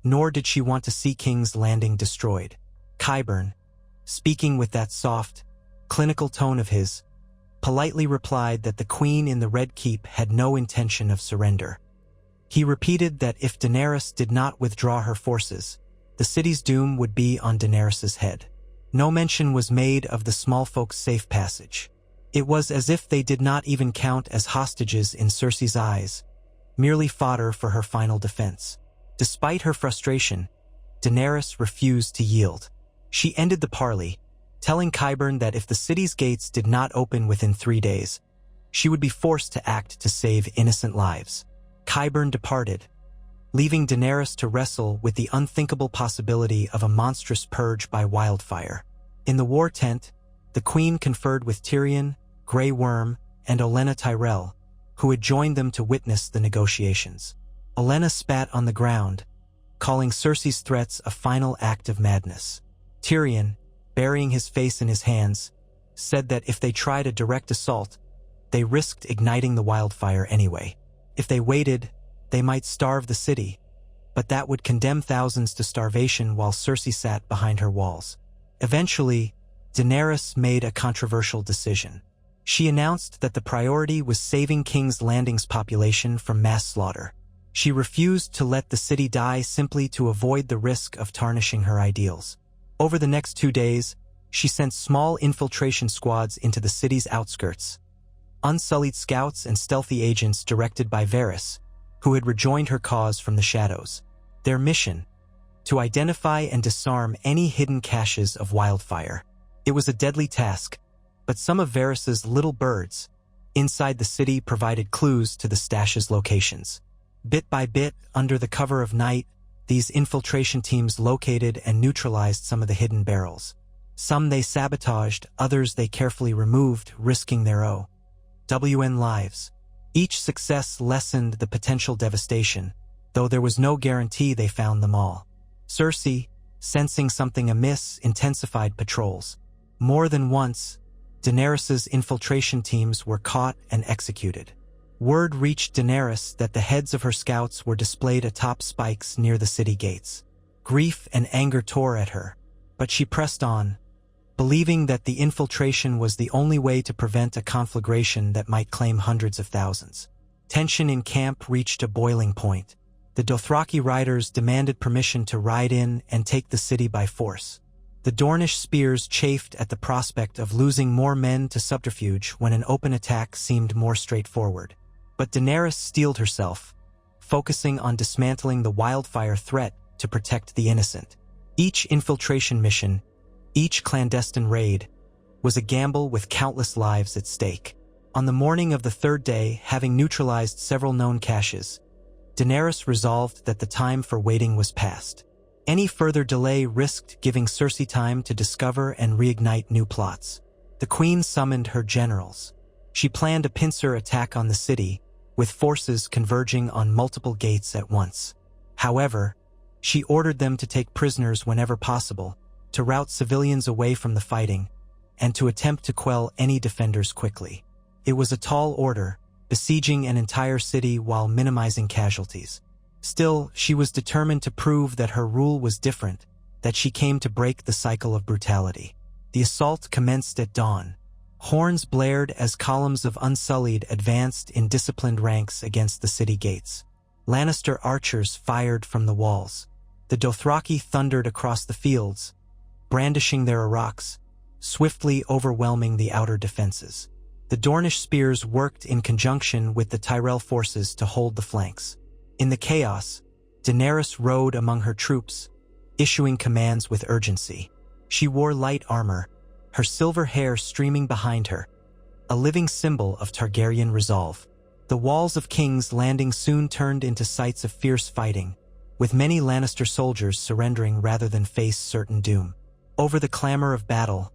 [SPEAKER 1] nor did she want to see King's Landing destroyed. Qyburn, speaking with that soft, clinical tone of his, politely replied that the Queen in the Red Keep had no intention of surrender. He repeated that if Daenerys did not withdraw her forces, the city's doom would be on Daenerys' head. No mention was made of the small folk's safe passage. It was as if they did not even count as hostages in Cersei's eyes, merely fodder for her final defense. Despite her frustration, Daenerys refused to yield. She ended the parley, telling Qyburn that if the city's gates did not open within 3 days, she would be forced to act to save innocent lives. Qyburn departed, leaving Daenerys to wrestle with the unthinkable possibility of a monstrous purge by wildfire. In the war tent, the Queen conferred with Tyrion, Grey Worm, and Olenna Tyrell, who had joined them to witness the negotiations. Olenna spat on the ground, calling Cersei's threats a final act of madness. Tyrion, burying his face in his hands, said that if they tried a direct assault, they risked igniting the wildfire anyway. If they waited, they might starve the city, but that would condemn thousands to starvation while Cersei sat behind her walls. Eventually, Daenerys made a controversial decision. She announced that the priority was saving King's Landing's population from mass slaughter. She refused to let the city die simply to avoid the risk of tarnishing her ideals. Over the next 2 days, she sent small infiltration squads into the city's outskirts, unsullied scouts and stealthy agents directed by Varys, who had rejoined her cause from the shadows. Their mission: to identify and disarm any hidden caches of wildfire. It was a deadly task, but some of Varys's little birds inside the city provided clues to the stash's locations. Bit by bit, under the cover of night, these infiltration teams located and neutralized some of the hidden barrels. Some they sabotaged, others they carefully removed, risking their own lives. Each success lessened the potential devastation, though there was no guarantee they found them all. Cersei, sensing something amiss, intensified patrols. More than once, Daenerys's infiltration teams were caught and executed. Word reached Daenerys that the heads of her scouts were displayed atop spikes near the city gates. Grief and anger tore at her, but she pressed on, believing that the infiltration was the only way to prevent a conflagration that might claim hundreds of thousands. Tension in camp reached a boiling point. The Dothraki riders demanded permission to ride in and take the city by force. The Dornish spears chafed at the prospect of losing more men to subterfuge when an open attack seemed more straightforward. But Daenerys steeled herself, focusing on dismantling the wildfire threat to protect the innocent. Each infiltration mission, each clandestine raid, was a gamble with countless lives at stake. On the morning of the third day, having neutralized several known caches, Daenerys resolved that the time for waiting was past. Any further delay risked giving Cersei time to discover and reignite new plots. The Queen summoned her generals. She planned a pincer attack on the city, with forces converging on multiple gates at once. However, she ordered them to take prisoners whenever possible, to rout civilians away from the fighting, and to attempt to quell any defenders quickly. It was a tall order, besieging an entire city while minimizing casualties. Still, she was determined to prove that her rule was different, that she came to break the cycle of brutality. The assault commenced at dawn. Horns blared as columns of Unsullied advanced in disciplined ranks against the city gates. Lannister archers fired from the walls. The Dothraki thundered across the fields, brandishing their araks, swiftly overwhelming the outer defenses. The Dornish spears worked in conjunction with the Tyrell forces to hold the flanks. In the chaos, Daenerys rode among her troops, issuing commands with urgency. She wore light armor, her silver hair streaming behind her, a living symbol of Targaryen resolve. The walls of King's Landing soon turned into sites of fierce fighting, with many Lannister soldiers surrendering rather than face certain doom. Over the clamor of battle,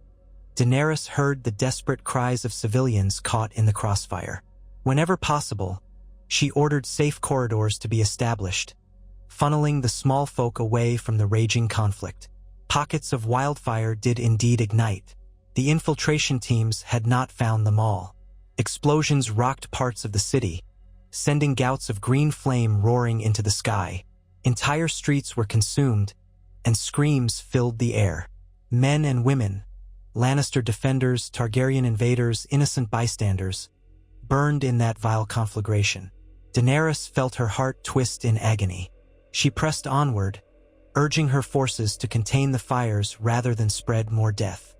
[SPEAKER 1] Daenerys heard the desperate cries of civilians caught in the crossfire. Whenever possible, she ordered safe corridors to be established, funneling the small folk away from the raging conflict. Pockets of wildfire did indeed ignite. The infiltration teams had not found them all. Explosions rocked parts of the city, sending gouts of green flame roaring into the sky. Entire streets were consumed, and screams filled the air. Men and women, Lannister defenders, Targaryen invaders, innocent bystanders, burned in that vile conflagration. Daenerys felt her heart twist in agony. She pressed onward, urging her forces to contain the fires rather than spread more death.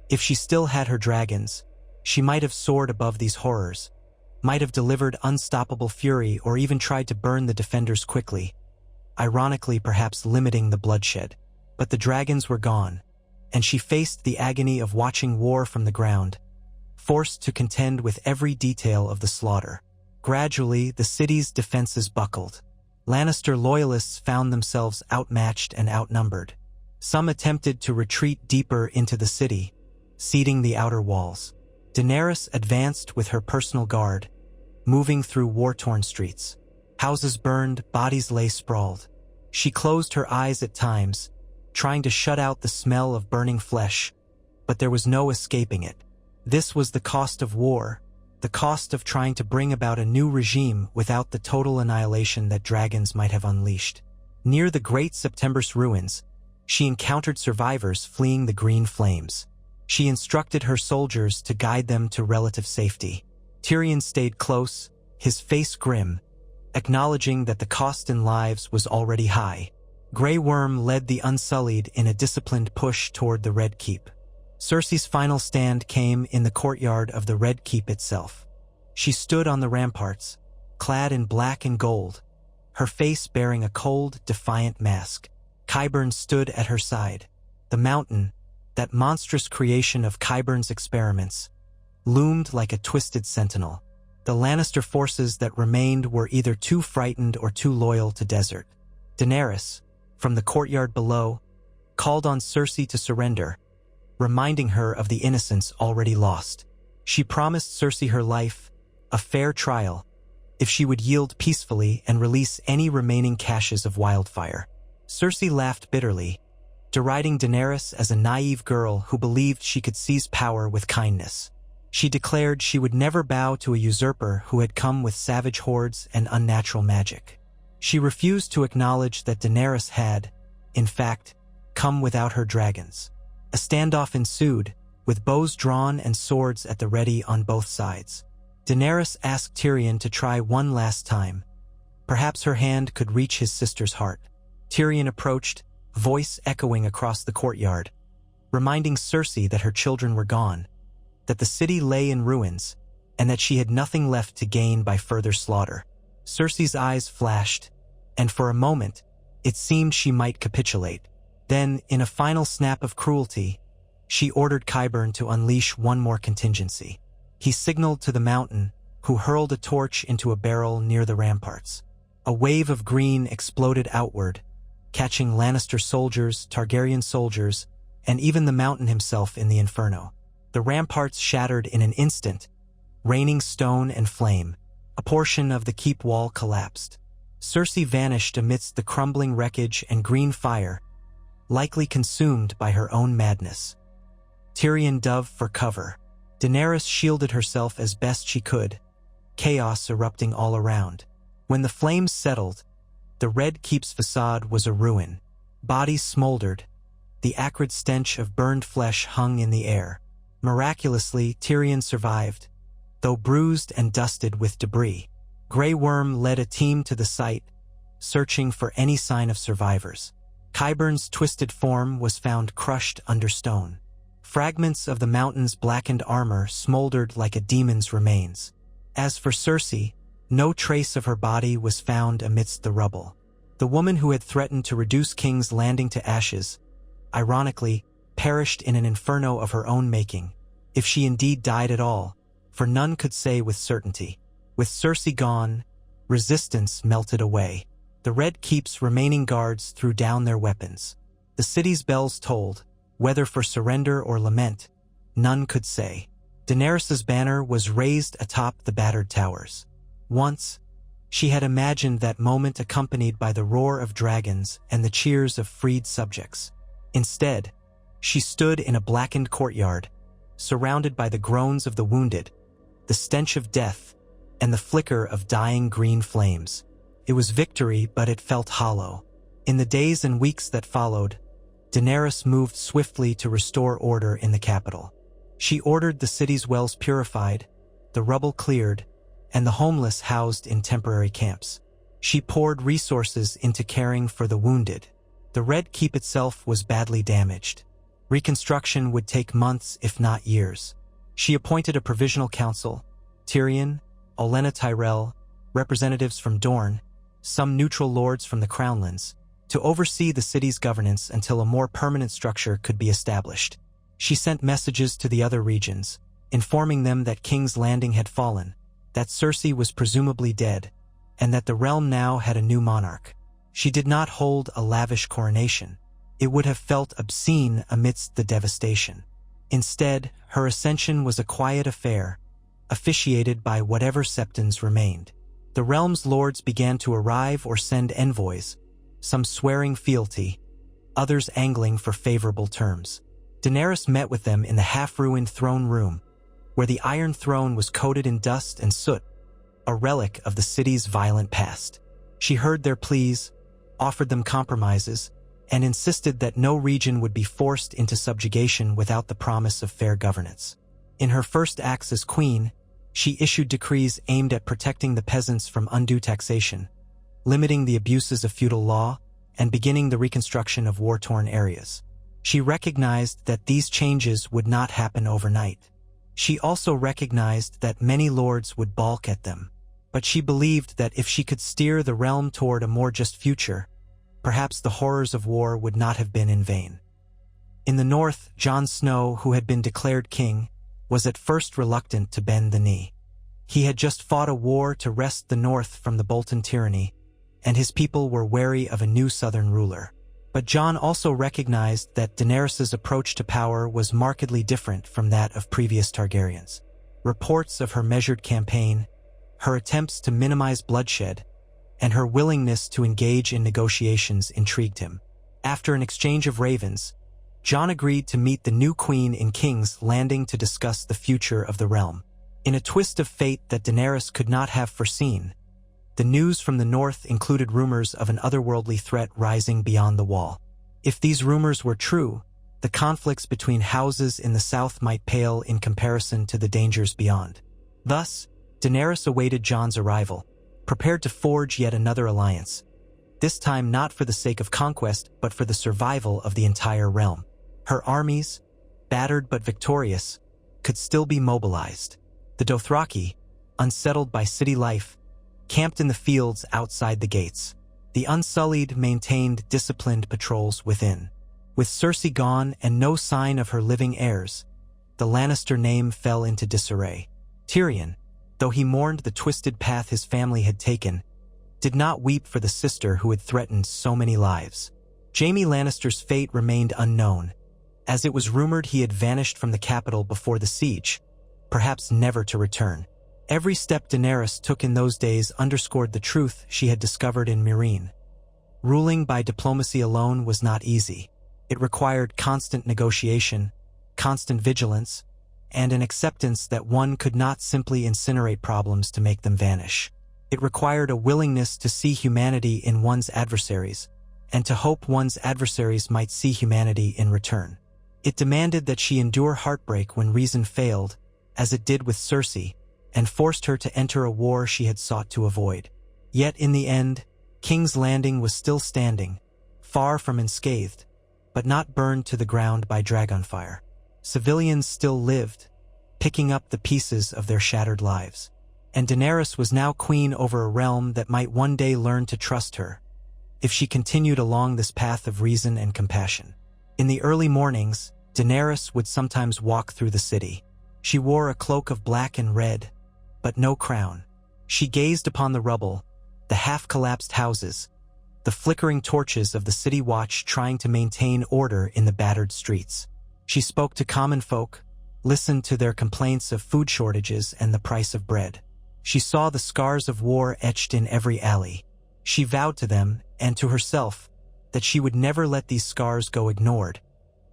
[SPEAKER 1] If she still had her dragons, she might have soared above these horrors, might have delivered unstoppable fury or even tried to burn the defenders quickly, ironically perhaps limiting the bloodshed. But the dragons were gone, and she faced the agony of watching war from the ground, forced to contend with every detail of the slaughter. Gradually, the city's defenses buckled. Lannister loyalists found themselves outmatched and outnumbered. Some attempted to retreat deeper into the city, ceding the outer walls. Daenerys advanced with her personal guard, moving through war-torn streets. Houses burned, bodies lay sprawled. She closed her eyes at times, trying to shut out the smell of burning flesh, but there was no escaping it. This was the cost of war, the cost of trying to bring about a new regime without the total annihilation that dragons might have unleashed. Near the Great September's ruins, she encountered survivors fleeing the green flames. She instructed her soldiers to guide them to relative safety. Tyrion stayed close, his face grim, acknowledging that the cost in lives was already high. Grey Worm led the Unsullied in a disciplined push toward the Red Keep. Cersei's final stand came in the courtyard of the Red Keep itself. She stood on the ramparts, clad in black and gold, her face bearing a cold, defiant mask. Qyburn stood at her side. The mountain, that monstrous creation of Qyburn's experiments, loomed like a twisted sentinel. The Lannister forces that remained were either too frightened or too loyal to desert. Daenerys, from the courtyard below, called on Cersei to surrender, reminding her of the innocence already lost. She promised Cersei her life, a fair trial, if she would yield peacefully and release any remaining caches of wildfire. Cersei laughed bitterly, deriding Daenerys as a naive girl who believed she could seize power with kindness. She declared she would never bow to a usurper who had come with savage hordes and unnatural magic. She refused to acknowledge that Daenerys had, in fact, come without her dragons. A standoff ensued, with bows drawn and swords at the ready on both sides. Daenerys asked Tyrion to try one last time. Perhaps her hand could reach his sister's heart. Tyrion approached, voice echoing across the courtyard, reminding Cersei that her children were gone, that the city lay in ruins, and that she had nothing left to gain by further slaughter. Cersei's eyes flashed, and for a moment, it seemed she might capitulate. Then, in a final snap of cruelty, she ordered Qyburn to unleash one more contingency. He signaled to the mountain, who hurled a torch into a barrel near the ramparts. A wave of green exploded outward, catching Lannister soldiers, Targaryen soldiers, and even the mountain himself in the inferno. The ramparts shattered in an instant, raining stone and flame. A portion of the keep wall collapsed. Cersei vanished amidst the crumbling wreckage and green fire, likely consumed by her own madness. Tyrion dove for cover. Daenerys shielded herself as best she could, chaos erupting all around. When the flames settled, the Red Keep's facade was a ruin. Bodies smoldered. The acrid stench of burned flesh hung in the air. Miraculously, Tyrion survived, though bruised and dusted with debris. Grey Worm led a team to the site, searching for any sign of survivors. Qyburn's twisted form was found crushed under stone. Fragments of the mountain's blackened armor smoldered like a demon's remains. As for Cersei, no trace of her body was found amidst the rubble. The woman who had threatened to reduce King's Landing to ashes, ironically, perished in an inferno of her own making, if she indeed died at all, for none could say with certainty. With Cersei gone, resistance melted away. The Red Keep's remaining guards threw down their weapons. The city's bells tolled, whether for surrender or lament, none could say. Daenerys's banner was raised atop the battered towers. Once, she had imagined that moment accompanied by the roar of dragons and the cheers of freed subjects. Instead, she stood in a blackened courtyard, surrounded by the groans of the wounded, the stench of death, and the flicker of dying green flames. It was victory, but it felt hollow. In the days and weeks that followed, Daenerys moved swiftly to restore order in the capital. She ordered the city's wells purified, the rubble cleared, and the homeless housed in temporary camps. She poured resources into caring for the wounded. The Red Keep itself was badly damaged. Reconstruction would take months, if not years. She appointed a provisional council: Tyrion, Olenna Tyrell, representatives from Dorne, some neutral lords from the Crownlands, to oversee the city's governance until a more permanent structure could be established. She sent messages to the other regions, informing them that King's Landing had fallen, that Cersei was presumably dead, and that the realm now had a new monarch. She did not hold a lavish coronation. It would have felt obscene amidst the devastation. Instead, her ascension was a quiet affair, officiated by whatever septons remained. The realm's lords began to arrive or send envoys, some swearing fealty, others angling for favorable terms. Daenerys met with them in the half-ruined throne room, where the Iron Throne was coated in dust and soot, a relic of the city's violent past. She heard their pleas, offered them compromises, and insisted that no region would be forced into subjugation without the promise of fair governance. In her first acts as queen, she issued decrees aimed at protecting the peasants from undue taxation, limiting the abuses of feudal law, and beginning the reconstruction of war-torn areas. She recognized that these changes would not happen overnight. She also recognized that many lords would balk at them, but she believed that if she could steer the realm toward a more just future, perhaps the horrors of war would not have been in vain. In the north, Jon Snow, who had been declared king, was at first reluctant to bend the knee. He had just fought a war to wrest the north from the Bolton tyranny, and his people were wary of a new southern ruler. But Jon also recognized that Daenerys' approach to power was markedly different from that of previous Targaryens. Reports of her measured campaign, her attempts to minimize bloodshed, and her willingness to engage in negotiations intrigued him. After an exchange of ravens, Jon agreed to meet the new queen in King's Landing to discuss the future of the realm. In a twist of fate that Daenerys could not have foreseen, the news from the north included rumors of an otherworldly threat rising beyond the wall. If these rumors were true, the conflicts between houses in the south might pale in comparison to the dangers beyond. Thus, Daenerys awaited Jon's arrival, prepared to forge yet another alliance, this time not for the sake of conquest but for the survival of the entire realm. Her armies, battered but victorious, could still be mobilized. The Dothraki, unsettled by city life, camped in the fields outside the gates. The Unsullied maintained disciplined patrols within. With Cersei gone and no sign of her living heirs, the Lannister name fell into disarray. Tyrion, though he mourned the twisted path his family had taken, did not weep for the sister who had threatened so many lives. Jaime Lannister's fate remained unknown, as it was rumored he had vanished from the capital before the siege, perhaps never to return. Every step Daenerys took in those days underscored the truth she had discovered in Meereen. Ruling by diplomacy alone was not easy. It required constant negotiation, constant vigilance, and an acceptance that one could not simply incinerate problems to make them vanish. It required a willingness to see humanity in one's adversaries, and to hope one's adversaries might see humanity in return. It demanded that she endure heartbreak when reason failed, as it did with Cersei, and forced her to enter a war she had sought to avoid. Yet in the end, King's Landing was still standing, far from unscathed, but not burned to the ground by dragonfire. Civilians still lived, picking up the pieces of their shattered lives. And Daenerys was now queen over a realm that might one day learn to trust her, if she continued along this path of reason and compassion. In the early mornings, Daenerys would sometimes walk through the city. She wore a cloak of black and red, but no crown. She gazed upon the rubble, the half-collapsed houses, the flickering torches of the city watch trying to maintain order in the battered streets. She spoke to common folk, listened to their complaints of food shortages and the price of bread. She saw the scars of war etched in every alley. She vowed to them, and to herself, that she would never let these scars go ignored,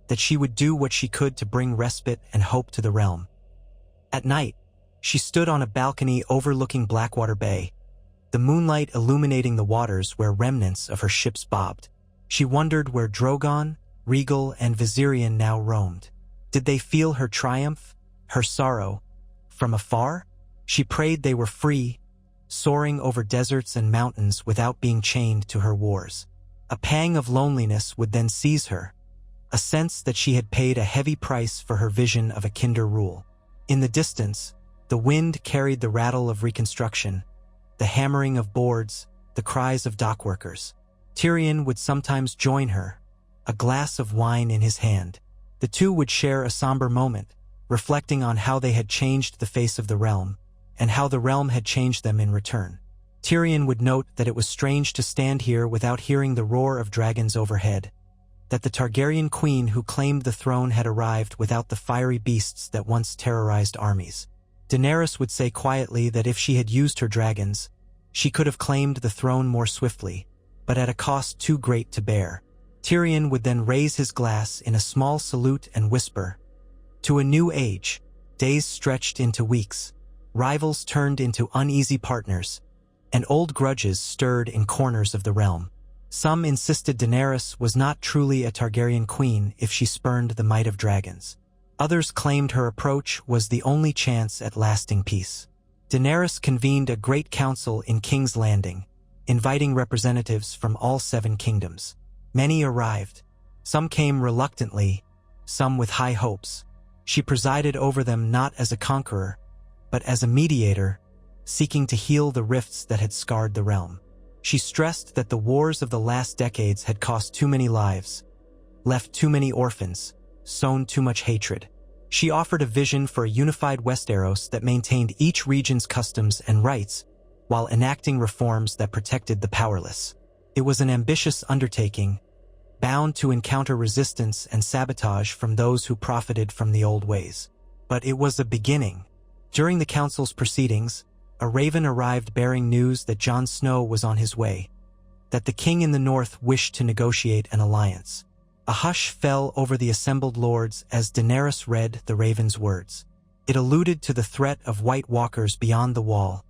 [SPEAKER 1] that she would do what she could to bring respite and hope to the realm. At night, she stood on a balcony overlooking Blackwater Bay, the moonlight illuminating the waters where remnants of her ships bobbed. She wondered where Drogon, Rhaegal, and Viserion now roamed. Did they feel her triumph, her sorrow, from afar? She prayed they were free, soaring over deserts and mountains without being chained to her wars. A pang of loneliness would then seize her, a sense that she had paid a heavy price for her vision of a kinder rule. In the distance, the wind carried the rattle of reconstruction, the hammering of boards, the cries of dockworkers. Tyrion would sometimes join her, a glass of wine in his hand. The two would share a somber moment, reflecting on how they had changed the face of the realm, and how the realm had changed them in return. Tyrion would note that it was strange to stand here without hearing the roar of dragons overhead, that the Targaryen queen who claimed the throne had arrived without the fiery beasts that once terrorized armies. Daenerys would say quietly that if she had used her dragons, she could have claimed the throne more swiftly, but at a cost too great to bear. Tyrion would then raise his glass in a small salute and whisper, "To a new age." Days stretched into weeks, rivals turned into uneasy partners, and old grudges stirred in corners of the realm. Some insisted Daenerys was not truly a Targaryen queen if she spurned the might of dragons. Others claimed her approach was the only chance at lasting peace. Daenerys convened a great council in King's Landing, inviting representatives from all 7 kingdoms. Many arrived. Some came reluctantly, some with high hopes. She presided over them not as a conqueror, but as a mediator, seeking to heal the rifts that had scarred the realm. She stressed that the wars of the last decades had cost too many lives, left too many orphans, sown too much hatred. She offered a vision for a unified Westeros that maintained each region's customs and rights, while enacting reforms that protected the powerless. It was an ambitious undertaking, bound to encounter resistance and sabotage from those who profited from the old ways. But it was a beginning. During the council's proceedings, a raven arrived bearing news that Jon Snow was on his way, that the king in the north wished to negotiate an alliance. A hush fell over the assembled lords as Daenerys read the raven's words. It alluded to the threat of White Walkers beyond the wall,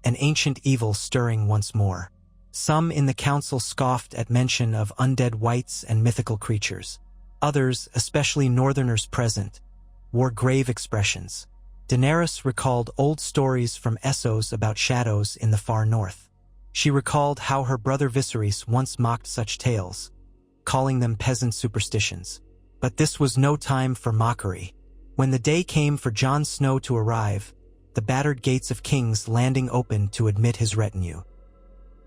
[SPEAKER 1] an ancient evil stirring once more. Some in the council scoffed at mention of undead whites and mythical creatures. Others, especially northerners present, wore grave expressions. Daenerys recalled old stories from Essos about shadows in the far north. She recalled how her brother Viserys once mocked such tales, calling them peasant superstitions. But this was no time for mockery. When the day came for Jon Snow to arrive, the battered gates of King's Landing opened to admit his retinue.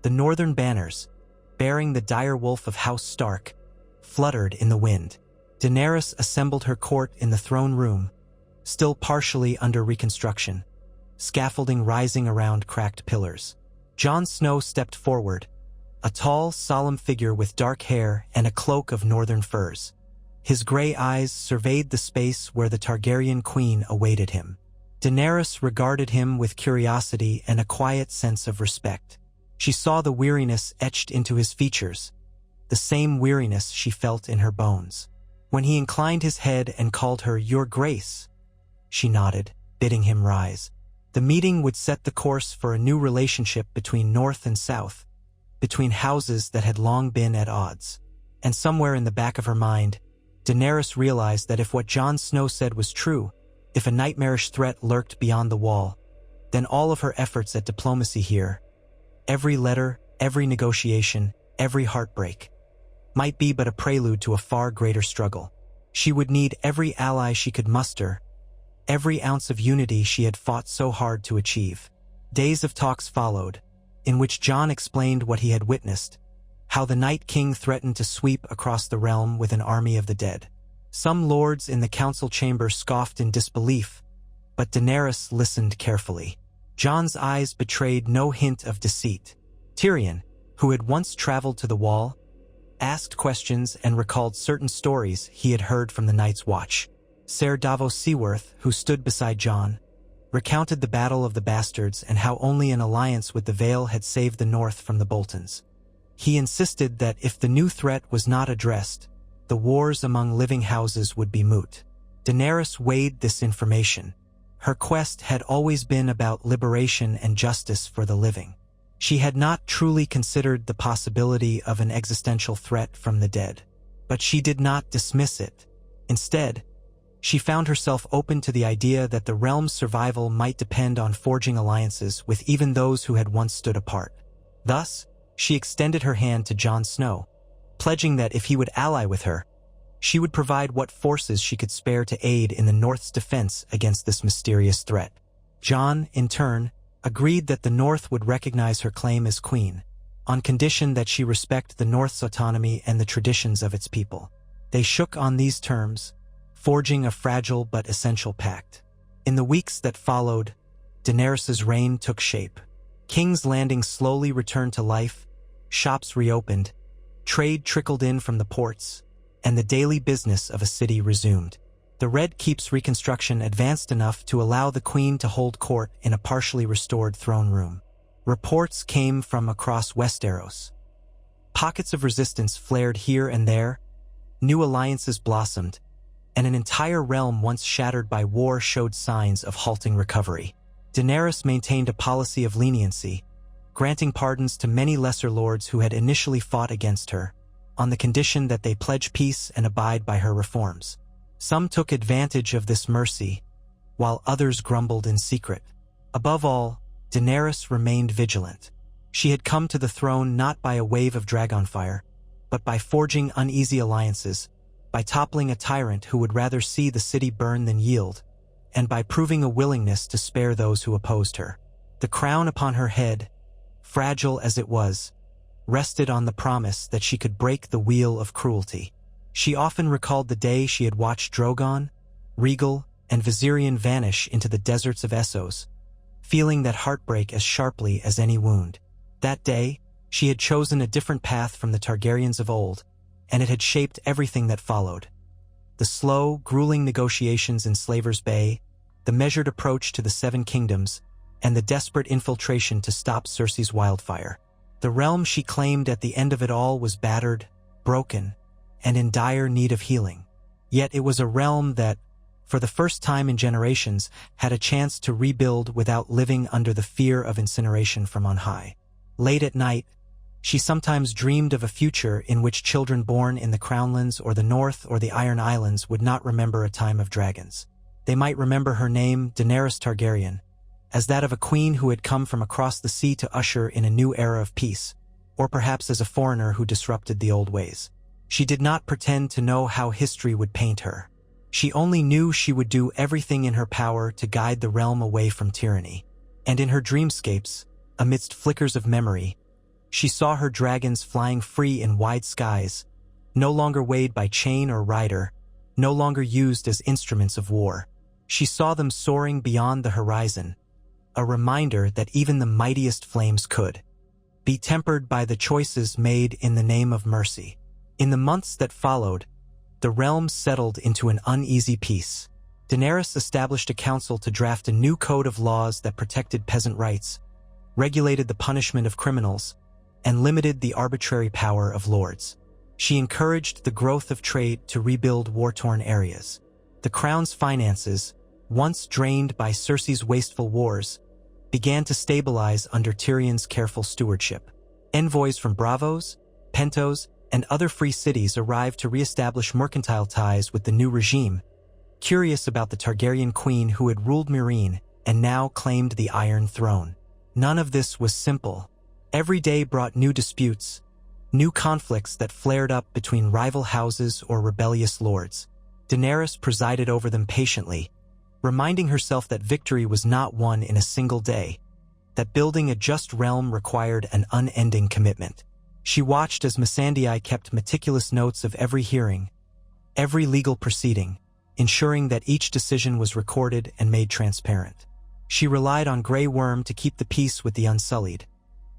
[SPEAKER 1] The northern banners, bearing the dire wolf of House Stark, fluttered in the wind. Daenerys assembled her court in the throne room, still partially under reconstruction, scaffolding rising around cracked pillars. Jon Snow stepped forward, a tall, solemn figure with dark hair and a cloak of northern furs. His gray eyes surveyed the space where the Targaryen queen awaited him. Daenerys regarded him with curiosity and a quiet sense of respect. She saw the weariness etched into his features, the same weariness she felt in her bones. When he inclined his head and called her "Your Grace," she nodded, bidding him rise. The meeting would set the course for a new relationship between North and South, between houses that had long been at odds. And somewhere in the back of her mind, Daenerys realized that if what Jon Snow said was true, if a nightmarish threat lurked beyond the wall, then all of her efforts at diplomacy here, every letter, every negotiation, every heartbreak, might be but a prelude to a far greater struggle. She would need every ally she could muster, every ounce of unity she had fought so hard to achieve. Days of talks followed, in which Jon explained what he had witnessed, how the Night King threatened to sweep across the realm with an army of the dead. Some lords in the council chamber scoffed in disbelief, but Daenerys listened carefully. Jon's eyes betrayed no hint of deceit. Tyrion, who had once traveled to the Wall, asked questions and recalled certain stories he had heard from the Night's Watch. Ser Davos Seaworth, who stood beside Jon, recounted the Battle of the Bastards and how only an alliance with the Vale had saved the North from the Boltons. He insisted that if the new threat was not addressed, the wars among living houses would be moot. Daenerys weighed this information. Her quest had always been about liberation and justice for the living. She had not truly considered the possibility of an existential threat from the dead, but she did not dismiss it. Instead, she found herself open to the idea that the realm's survival might depend on forging alliances with even those who had once stood apart. Thus, she extended her hand to Jon Snow, pledging that if he would ally with her, she would provide what forces she could spare to aid in the North's defense against this mysterious threat. Jon, in turn, agreed that the North would recognize her claim as queen, on condition that she respect the North's autonomy and the traditions of its people. They shook on these terms, forging a fragile but essential pact. In the weeks that followed, Daenerys's reign took shape. King's Landing slowly returned to life, shops reopened, trade trickled in from the ports, and the daily business of a city resumed. The Red Keep's reconstruction advanced enough to allow the Queen to hold court in a partially restored throne room. Reports came from across Westeros. Pockets of resistance flared here and there, new alliances blossomed, and an entire realm once shattered by war showed signs of halting recovery. Daenerys maintained a policy of leniency, granting pardons to many lesser lords who had initially fought against her, on the condition that they pledge peace and abide by her reforms. Some took advantage of this mercy, while others grumbled in secret. Above all, Daenerys remained vigilant. She had come to the throne not by a wave of dragonfire, but by forging uneasy alliances, by toppling a tyrant who would rather see the city burn than yield, and by proving a willingness to spare those who opposed her. The crown upon her head, fragile as it was, rested on the promise that she could break the wheel of cruelty. She often recalled the day she had watched Drogon, Rhaegal, and Viserion vanish into the deserts of Essos, feeling that heartbreak as sharply as any wound. That day, she had chosen a different path from the Targaryens of old, and it had shaped everything that followed. The slow, grueling negotiations in Slaver's Bay, the measured approach to the Seven Kingdoms, and the desperate infiltration to stop Cersei's wildfire. The realm she claimed at the end of it all was battered, broken, and in dire need of healing. Yet it was a realm that, for the first time in generations, had a chance to rebuild without living under the fear of incineration from on high. Late at night, she sometimes dreamed of a future in which children born in the Crownlands or the North or the Iron Islands would not remember a time of dragons. They might remember her name, Daenerys Targaryen, as that of a queen who had come from across the sea to usher in a new era of peace, or perhaps as a foreigner who disrupted the old ways. She did not pretend to know how history would paint her. She only knew she would do everything in her power to guide the realm away from tyranny. And in her dreamscapes, amidst flickers of memory, she saw her dragons flying free in wide skies, no longer weighed by chain or rider, no longer used as instruments of war. She saw them soaring beyond the horizon, a reminder that even the mightiest flames could be tempered by the choices made in the name of mercy. In the months that followed, the realm settled into an uneasy peace. Daenerys established a council to draft a new code of laws that protected peasant rights, regulated the punishment of criminals, and limited the arbitrary power of lords. She encouraged the growth of trade to rebuild war-torn areas. The crown's finances, once drained by Cersei's wasteful wars, began to stabilize under Tyrion's careful stewardship. Envoys from Bravos, Pentos, and other free cities arrived to re-establish mercantile ties with the new regime, curious about the Targaryen queen who had ruled Meereen and now claimed the Iron Throne. None of this was simple. Every day brought new disputes, new conflicts that flared up between rival houses or rebellious lords. Daenerys presided over them patiently, reminding herself that victory was not won in a single day, that building a just realm required an unending commitment. She watched as Missandei kept meticulous notes of every hearing, every legal proceeding, ensuring that each decision was recorded and made transparent. She relied on Grey Worm to keep the peace with the Unsullied,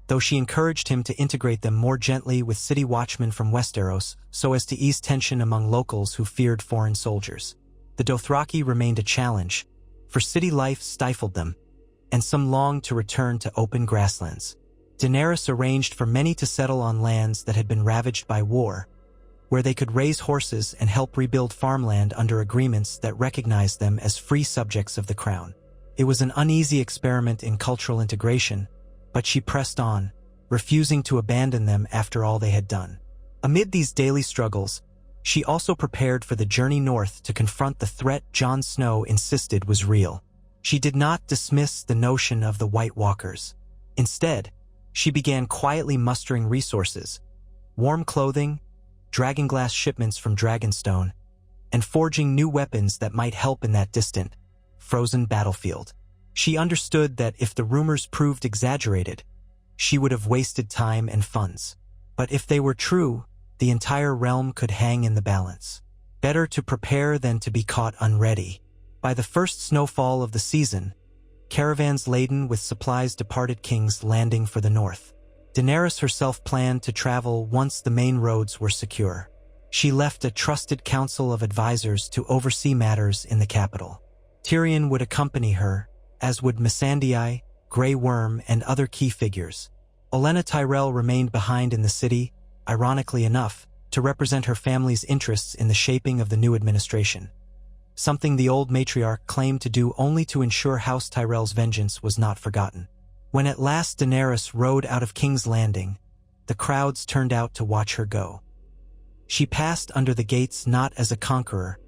[SPEAKER 1] though she encouraged him to integrate them more gently with city watchmen from Westeros so as to ease tension among locals who feared foreign soldiers. The Dothraki remained a challenge, for city life stifled them, and some longed to return to open grasslands. Daenerys arranged for many to settle on lands that had been ravaged by war, where they could raise horses and help rebuild farmland under agreements that recognized them as free subjects of the crown. It was an uneasy experiment in cultural integration, but she pressed on, refusing to abandon them after all they had done. Amid these daily struggles, she also prepared for the journey north to confront the threat Jon Snow insisted was real. She did not dismiss the notion of the White Walkers. Instead, she began quietly mustering resources, warm clothing, dragonglass shipments from Dragonstone, and forging new weapons that might help in that distant, frozen battlefield. She understood that if the rumors proved exaggerated, she would have wasted time and funds. But if they were true, the entire realm could hang in the balance. Better to prepare than to be caught unready. By the first snowfall of the season, caravans laden with supplies departed kings landing for the north. Daenerys herself planned to travel once the main roads were secure. She left a trusted council of advisors to oversee matters in the capital. Tyrion would accompany her, as would Missandei, Grey Worm, and other key figures. Olenna Tyrell remained behind in the city, ironically enough, to represent her family's interests in the shaping of the new administration. Something the old matriarch claimed to do only to ensure House Tyrell's vengeance was not forgotten. When at last Daenerys rode out of King's Landing, the crowds turned out to watch her go. She passed under the gates not as a conqueror,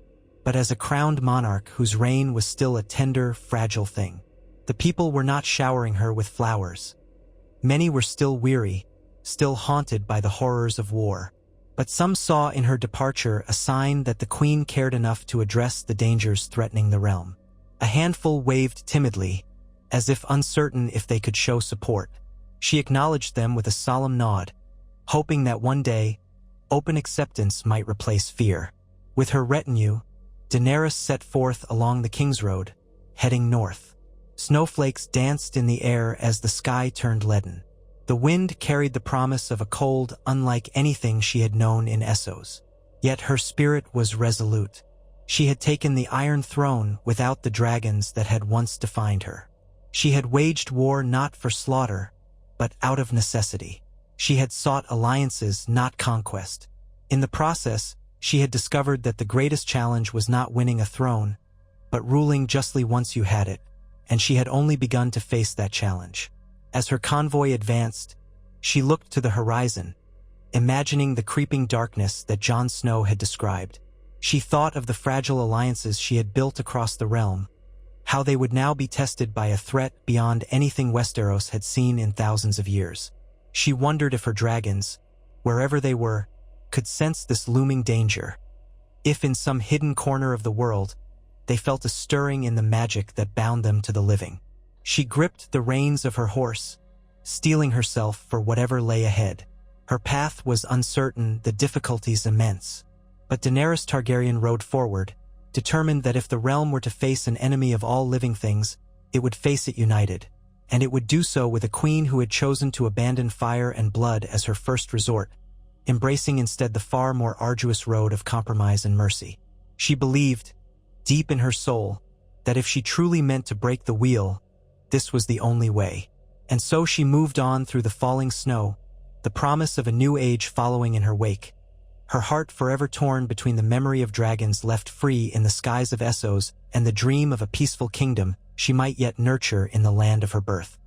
[SPEAKER 1] but as a crowned monarch whose reign was still a tender, fragile thing. The people were not showering her with flowers. Many were still weary, still haunted by the horrors of war. But some saw in her departure a sign that the queen cared enough to address the dangers threatening the realm. A handful waved timidly, as if uncertain if they could show support. She acknowledged them with a solemn nod, hoping that one day, open acceptance might replace fear. With her retinue, Daenerys set forth along the King's Road, heading north. Snowflakes danced in the air as the sky turned leaden. The wind carried the promise of a cold unlike anything she had known in Essos. Yet her spirit was resolute. She had taken the Iron Throne without the dragons that had once defined her. She had waged war not for slaughter, but out of necessity. She had sought alliances, not conquest. In the process, she had discovered that the greatest challenge was not winning a throne, but ruling justly once you had it, and she had only begun to face that challenge. As her convoy advanced, she looked to the horizon, imagining the creeping darkness that Jon Snow had described. She thought of the fragile alliances she had built across the realm, how they would now be tested by a threat beyond anything Westeros had seen in thousands of years. She wondered if her dragons, wherever they were, could sense this looming danger. If in some hidden corner of the world, they felt a stirring in the magic that bound them to the living. She gripped the reins of her horse, steeling herself for whatever lay ahead. Her path was uncertain, the difficulties immense. But Daenerys Targaryen rode forward, determined that if the realm were to face an enemy of all living things, it would face it united. And it would do so with a queen who had chosen to abandon fire and blood as her first resort, embracing instead the far more arduous road of compromise and mercy. She believed, deep in her soul, that if she truly meant to break the wheel, this was the only way. And so she moved on through the falling snow, the promise of a new age following in her wake. Her heart forever torn between the memory of dragons left free in the skies of Essos and the dream of a peaceful kingdom she might yet nurture in the land of her birth.